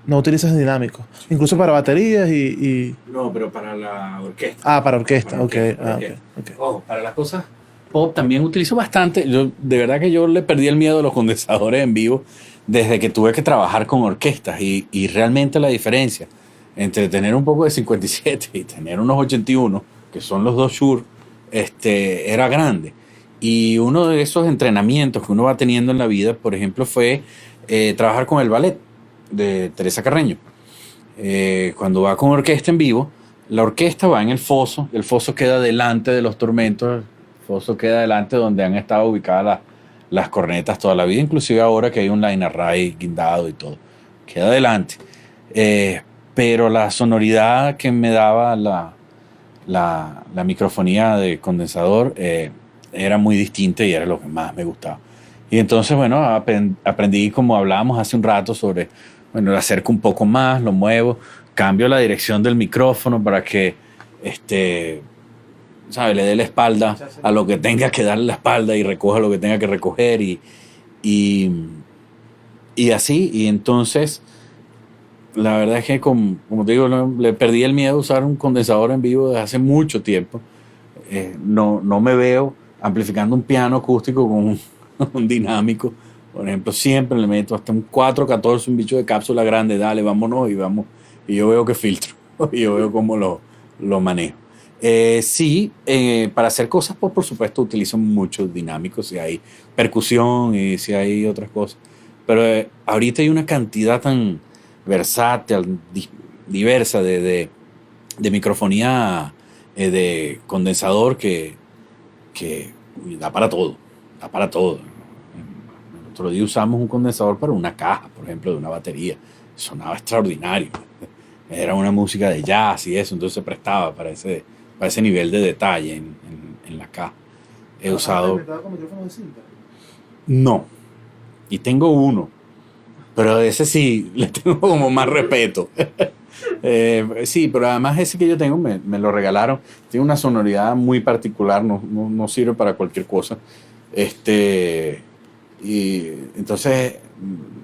No utilizas dinámico. Incluso para baterías y... No, pero para la orquesta. Para orquesta, ok. Okay. Para las cosas pop también utilizo bastante. De verdad que yo le perdí el miedo a los condensadores en vivo desde que tuve que trabajar con orquestas, y realmente la diferencia entre tener un poco de 57 y tener unos 81, que son los dos Shure, era grande. Y uno de esos entrenamientos que uno va teniendo en la vida, por ejemplo, fue trabajar con el ballet de Teresa Carreño. Cuando va con orquesta en vivo, la orquesta va en el foso queda delante de los tormentos, el foso queda delante donde han estado ubicadas las cornetas toda la vida, inclusive ahora que hay un line array guindado y todo. Queda adelante. Pero la sonoridad que me daba la microfonía de condensador era muy distinta y era lo que más me gustaba. Y entonces, bueno, aprendí, como hablábamos hace un rato, sobre, bueno, lo acerco un poco más, lo muevo, cambio la dirección del micrófono para que, ¿sabe? Le dé la espalda a lo que tenga que darle la espalda y recoja lo que tenga que recoger y así. Y entonces, la verdad es que, como te digo, le perdí el miedo a usar un condensador en vivo desde hace mucho tiempo. No me veo amplificando un piano acústico con un dinámico. Por ejemplo, siempre le meto hasta un 414, un bicho de cápsula grande, dale, vámonos y vamos. Y yo veo que filtro, y yo veo cómo lo manejo. Sí, para hacer cosas, pues por supuesto utilizo muchos dinámicos, si hay percusión y si hay otras cosas. Pero ahorita hay una cantidad tan versátil, diversa de microfonía de condensador que da para todo, da para todo. El otro día usamos un condensador para una caja, por ejemplo, de una batería. Sonaba extraordinario. Era una música de jazz y eso, entonces se prestaba para ese nivel de detalle en la caja. He usado... con micrófono de cinta? No, y tengo uno, pero ese sí le tengo como más respeto. Sí, pero además ese que yo tengo me lo regalaron. Tiene una sonoridad muy particular, no sirve para cualquier cosa. Y entonces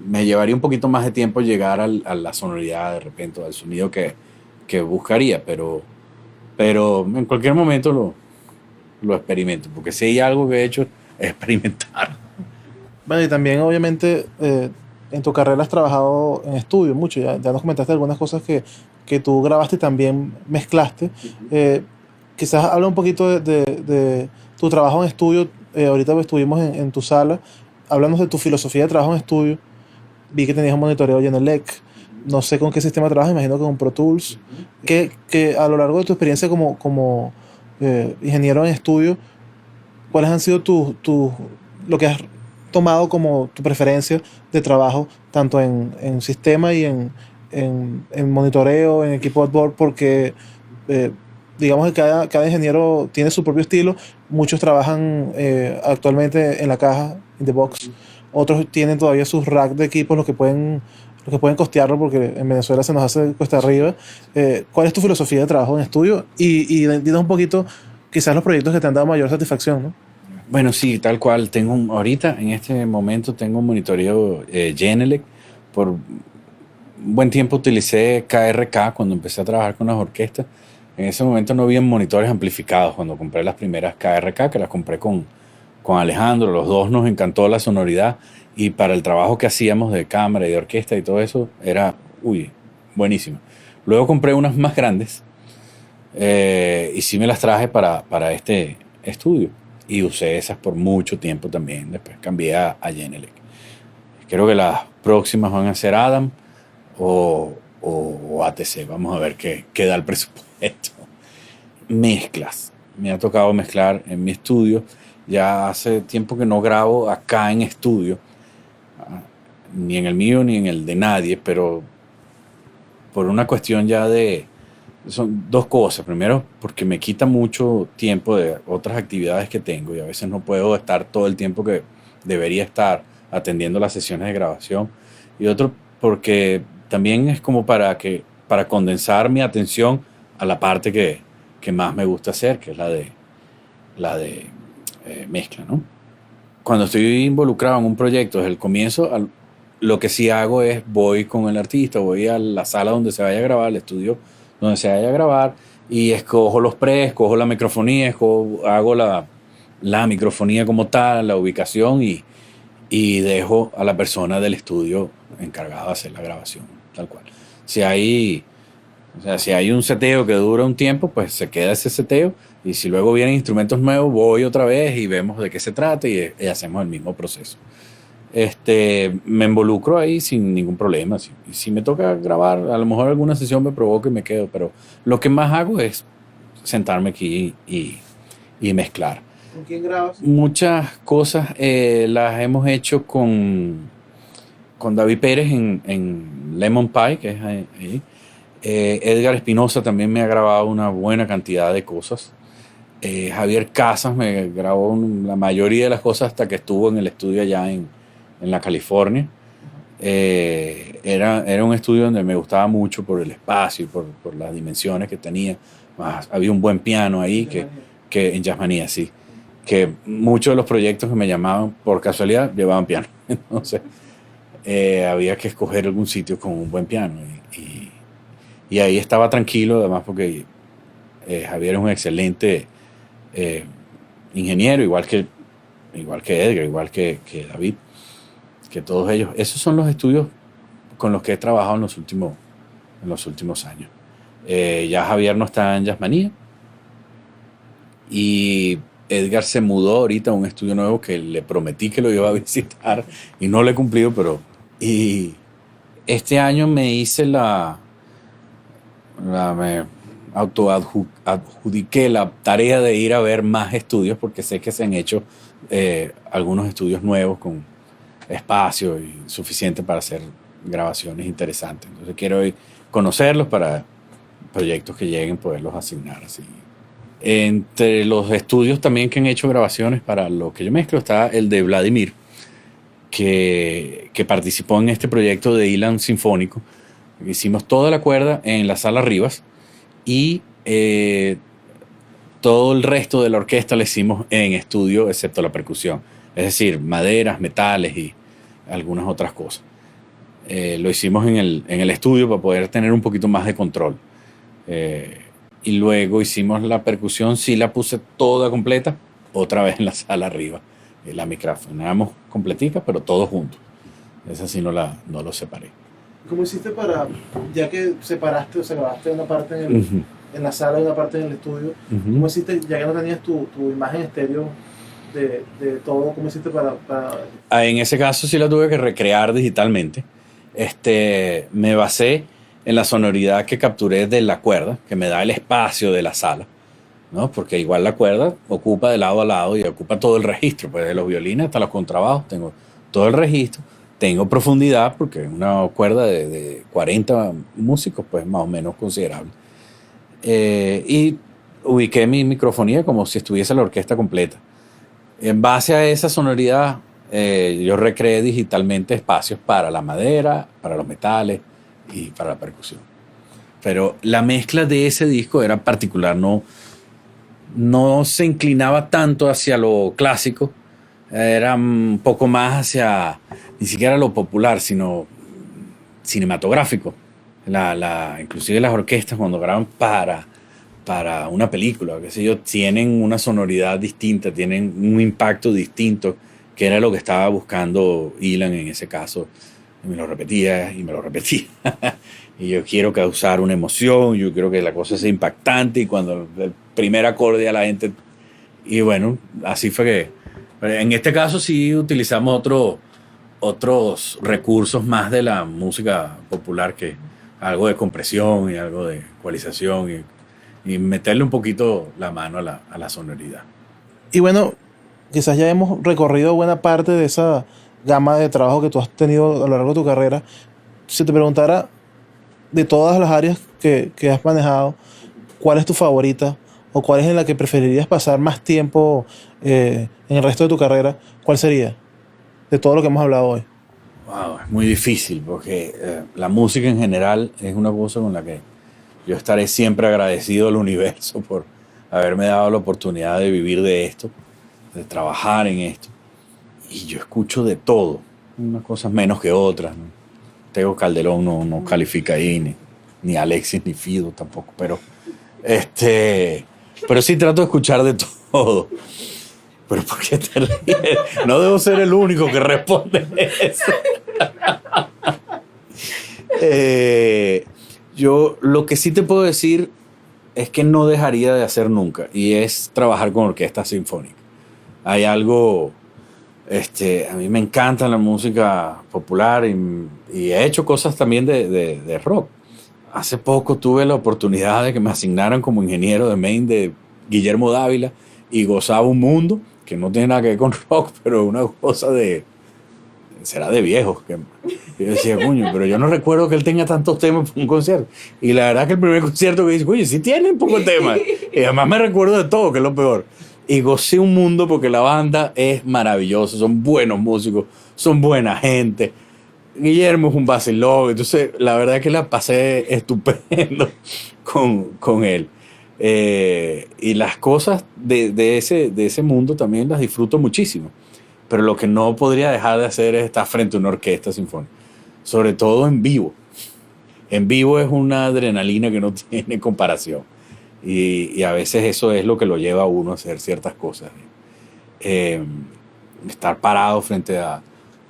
me llevaría un poquito más de tiempo llegar a la sonoridad de repente, al sonido que buscaría, pero en cualquier momento lo experimento, porque si hay algo que he hecho es experimentar. Bueno, y también obviamente en tu carrera has trabajado en estudio mucho, ya nos comentaste algunas cosas que tú grabaste y también mezclaste. Quizás habla un poquito de tu trabajo en estudio. Ahorita estuvimos en tu sala, hablamos de tu filosofía de trabajo en estudio. Vi que tenías un monitoreo Genelec, no sé con qué sistema trabajas, imagino que con Pro Tools. Que a lo largo de tu experiencia como ingeniero en estudio, ¿cuáles han sido lo que has tomado como tu preferencia de trabajo, tanto en sistema y en monitoreo, en equipo de board? Porque digamos que cada ingeniero tiene su propio estilo. Muchos trabajan actualmente en la caja, in the box. Otros tienen todavía sus racks de equipos, los que pueden costearlo, porque en Venezuela se nos hace cuesta arriba. ¿Cuál es tu filosofía de trabajo en estudio? Y dinos un poquito, quizás los proyectos que te han dado mayor satisfacción, ¿no? Bueno, sí, tal cual. Ahorita, en este momento, tengo un monitoreo Genelec. Por un buen tiempo utilicé KRK cuando empecé a trabajar con las orquestas. En ese momento no había monitores amplificados. Cuando compré las primeras KRK, que las compré con Alejandro, los dos nos encantó la sonoridad, y para el trabajo que hacíamos de cámara y de orquesta y todo eso, era, buenísimo. Luego compré unas más grandes y sí me las traje para este estudio. Y usé esas por mucho tiempo también. Después cambié a Genelec. Creo que las próximas van a ser Adam o ATC. Vamos a ver qué da el presupuesto. Mezclas. Me ha tocado mezclar en mi estudio. Ya hace tiempo que no grabo acá en estudio. Ni en el mío ni en el de nadie. Pero por una cuestión ya son dos cosas. Primero, porque me quita mucho tiempo de otras actividades que tengo y a veces no puedo estar todo el tiempo que debería estar atendiendo las sesiones de grabación. Y otro, porque también es como para condensar mi atención a la parte que más me gusta hacer, que es la de mezcla, ¿no? Cuando estoy involucrado en un proyecto desde el comienzo, lo que sí hago es voy con el artista, voy a la sala donde se vaya a grabar, al estudio donde se vaya a grabar, y escojo los escojo la microfonía, hago la microfonía como tal, la ubicación, y dejo a la persona del estudio encargada de hacer la grabación, tal cual. Si hay un seteo que dura un tiempo, pues se queda ese seteo, y si luego vienen instrumentos nuevos, voy otra vez y vemos de qué se trata y hacemos el mismo proceso. Me involucro ahí sin ningún problema. Si me toca grabar, a lo mejor alguna sesión me provoca y me quedo, pero lo que más hago es sentarme aquí y mezclar. ¿Con quién grabas? Muchas cosas las hemos hecho con David Pérez en Lemon Pie, que es ahí. Edgar Espinosa también me ha grabado una buena cantidad de cosas. Javier Casas me grabó la mayoría de las cosas hasta que estuvo en el estudio allá en la California. Era un estudio donde me gustaba mucho por el espacio y por las dimensiones que tenía. Había un buen piano ahí que en Jazzmanía, sí. Que muchos de los proyectos que me llamaban por casualidad llevaban piano. Entonces había que escoger algún sitio con un buen piano. Y ahí estaba tranquilo, además porque Javier es un excelente ingeniero, igual que Edgar, igual que David, que todos ellos. Esos son los estudios con los que he trabajado en los últimos años. Ya Javier no está en Jazzmanía y Edgar se mudó ahorita a un estudio nuevo que le prometí que lo iba a visitar y no lo he cumplido, y este año me hice me autoadjudiqué la tarea de ir a ver más estudios porque sé que se han hecho algunos estudios nuevos con espacio y suficiente para hacer grabaciones interesantes. Entonces quiero ir conocerlos para proyectos que lleguen, poderlos asignar así. Entre los estudios también que han hecho grabaciones para lo que yo mezclo está el de Vladimir, que participó en este proyecto de Ilan Sinfónico. Hicimos toda la cuerda en la Sala Rivas y todo el resto de la orquesta lo hicimos en estudio, excepto la percusión. Es decir, maderas, metales y algunas otras cosas. Lo hicimos en el estudio para poder tener un poquito más de control. Y luego hicimos la percusión, sí la puse toda completa, otra vez en la sala arriba. La microfonábamos completica, pero todos juntos. Esa sí no lo separé. ¿Cómo hiciste ya que separaste o se grabaste una parte en la sala y una parte en el estudio, cómo hiciste, ya que no tenías tu imagen estéreo de todo, cómo hiciste para...? En ese caso sí la tuve que recrear digitalmente. Me basé en la sonoridad que capturé de la cuerda, que me da el espacio de la sala, ¿no? Porque igual la cuerda ocupa de lado a lado y ocupa todo el registro, pues de los violines hasta los contrabajos, tengo todo el registro, tengo profundidad, porque es una cuerda de 40 músicos, pues más o menos considerable. Y ubiqué mi microfonía como si estuviese la orquesta completa. En base a esa sonoridad, yo recreé digitalmente espacios para la madera, para los metales y para la percusión. Pero la mezcla de ese disco era particular, no se inclinaba tanto hacia lo clásico, era un poco más hacia, ni siquiera lo popular, sino cinematográfico. Inclusive las orquestas cuando graban para una película, qué sé yo, tienen una sonoridad distinta, tienen un impacto distinto, que era lo que estaba buscando Ilan en ese caso. Y me lo repetía y me lo repetía. Y yo quiero causar una emoción, yo quiero que la cosa sea impactante, y cuando el primer acorde a la gente... Y bueno, así fue que... En este caso sí utilizamos otros recursos más de la música popular, que algo de compresión y algo de ecualización y meterle un poquito la mano a la sonoridad. Y bueno, quizás ya hemos recorrido buena parte de esa gama de trabajo que tú has tenido a lo largo de tu carrera. Si te preguntara, de todas las áreas que has manejado, ¿cuál es tu favorita o cuál es en la que preferirías pasar más tiempo en el resto de tu carrera? ¿Cuál sería de todo lo que hemos hablado hoy? Wow, es muy difícil porque la música en general es una cosa con la que yo estaré siempre agradecido al universo por haberme dado la oportunidad de vivir de esto, de trabajar en esto. Y yo escucho de todo, unas cosas menos que otras, ¿no? Tego Calderón no califica ahí, ni Alexis ni Fido tampoco, pero sí trato de escuchar de todo. Pero ¿por qué te ríes? No debo ser el único que responde eso. Yo lo que sí te puedo decir es que no dejaría de hacer nunca, y es trabajar con orquesta sinfónica. Hay algo... a mí me encanta la música popular y he hecho cosas también de rock. Hace poco tuve la oportunidad de que me asignaran como ingeniero de main de Guillermo Dávila, y gozaba un mundo que no tiene nada que ver con rock, pero una cosa será de viejos. Yo decía, coño, pero yo no recuerdo que él tenga tantos temas para un concierto. Y la verdad que el primer concierto que dice, oye, sí tiene un poco de temas. Y además me recuerdo de todo, que es lo peor. Y gocé un mundo porque la banda es maravillosa, son buenos músicos, son buena gente. Guillermo es un vacilón, entonces la verdad es que la pasé estupendo con él. Y las cosas de ese mundo también las disfruto muchísimo. Pero lo que no podría dejar de hacer es estar frente a una orquesta sinfónica, sobre todo en vivo. En vivo es una adrenalina que no tiene comparación. Y a veces eso es lo que lo lleva a uno a hacer ciertas cosas. Estar parado frente a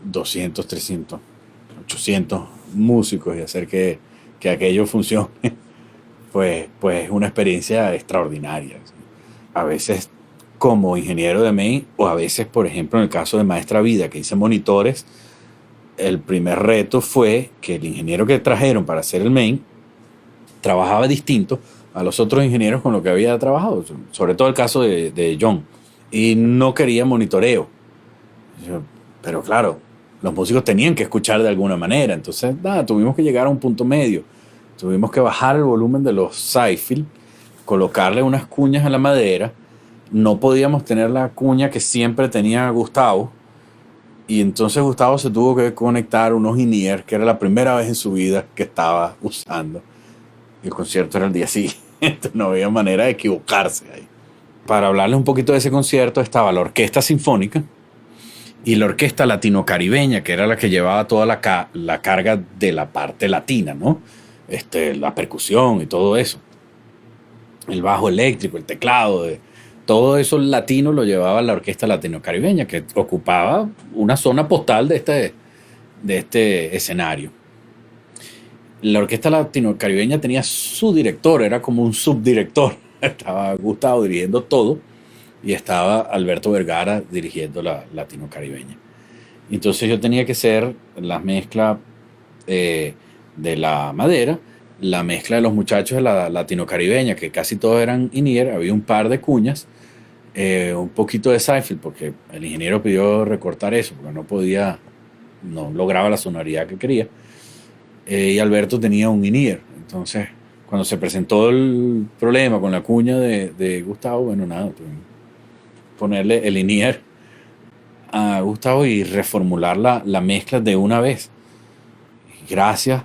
200, 300, 800 músicos y hacer que aquello funcione, pues es una experiencia extraordinaria. A veces como ingeniero de main, o a veces, por ejemplo, en el caso de Maestra Vida, que hice monitores, el primer reto fue que el ingeniero que trajeron para hacer el main trabajaba distinto a los otros ingenieros con los que había trabajado, sobre todo el caso de John, y no quería monitoreo. Pero claro, los músicos tenían que escuchar de alguna manera, entonces tuvimos que llegar a un punto medio. Tuvimos que bajar el volumen de los Zyphil, colocarle unas cuñas a la madera. No podíamos tener la cuña que siempre tenía Gustavo, y entonces Gustavo se tuvo que conectar unos in-ear, que era la primera vez en su vida que estaba usando. Y el concierto era el día siguiente, no había manera de equivocarse ahí. Para hablarles un poquito de ese concierto estaba la Orquesta Sinfónica y la Orquesta Latino-Caribeña, que era la que llevaba toda la carga de la parte latina, ¿no? La percusión y todo eso. El bajo eléctrico, el teclado, todo eso latino lo llevaba la Orquesta Latino-Caribeña, que ocupaba una zona postal de este escenario. La Orquesta Latino-Caribeña tenía su director, era como un subdirector. Estaba Gustavo dirigiendo todo y estaba Alberto Vergara dirigiendo la Latino-Caribeña. Entonces yo tenía que hacer la mezcla de la madera, la mezcla de los muchachos de la Latino-Caribeña, que casi todos eran in-ear, había un par de cuñas, un poquito de Zyphil, porque el ingeniero pidió recortar eso, porque no lograba la sonoridad que quería. Y Alberto tenía un in-ear. Entonces, cuando se presentó el problema con la cuña de Gustavo, bueno, nada, ponerle el in-ear a Gustavo y reformular la mezcla de una vez. Y gracias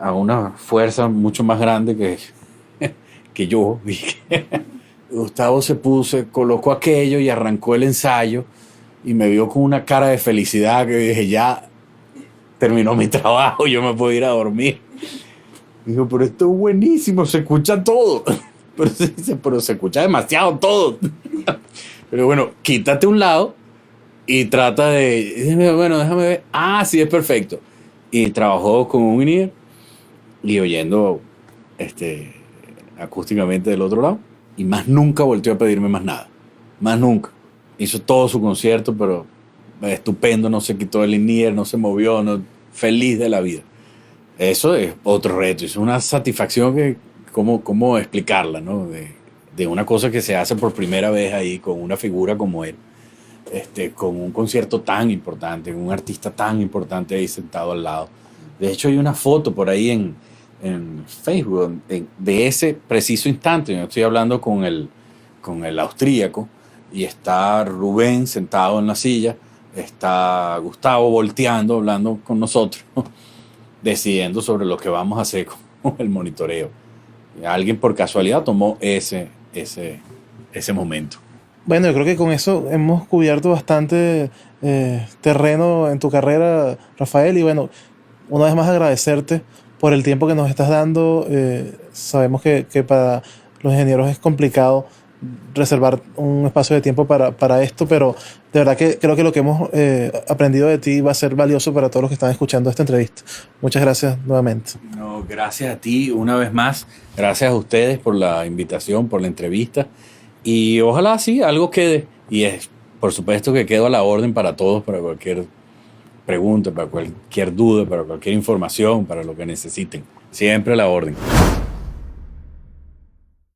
a una fuerza mucho más grande que yo, Gustavo colocó aquello y arrancó el ensayo y me vio con una cara de felicidad que dije, ya terminó mi trabajo, yo me puedo ir a dormir. Dijo, pero esto es buenísimo, se escucha todo. Pero se escucha demasiado todo. Pero bueno, quítate a un lado y trata bueno, déjame ver. Sí, es perfecto. Y trabajó con un in-ear y oyendo acústicamente del otro lado. Y más nunca volvió a pedirme más nada. Más nunca. Hizo todo su concierto, pero estupendo, no se quitó el in-ear, no se movió, feliz de la vida. Eso es otro reto, es una satisfacción que, ¿cómo explicarla, ¿no? De una cosa que se hace por primera vez ahí con una figura como él, con un concierto tan importante, un artista tan importante ahí sentado al lado. De hecho, hay una foto por ahí en Facebook de ese preciso instante. Yo estoy hablando con el austríaco y está Rubén sentado en la silla, está Gustavo volteando, hablando con nosotros, decidiendo sobre lo que vamos a hacer con el monitoreo. Alguien por casualidad tomó ese momento. Bueno, yo creo que con eso hemos cubierto bastante terreno en tu carrera, Rafael, y bueno, una vez más agradecerte por el tiempo que nos estás dando. Sabemos que para los ingenieros es complicado reservar un espacio de tiempo para esto, pero de verdad que creo que lo que hemos aprendido de ti va a ser valioso para todos los que están escuchando esta entrevista. Muchas gracias nuevamente. No, gracias a ti una vez más, gracias a ustedes por la invitación, por la entrevista, y ojalá sí algo quede, y por supuesto que quedo a la orden para todos, para cualquier pregunta, para cualquier duda, para cualquier información, para lo que necesiten, siempre a la orden.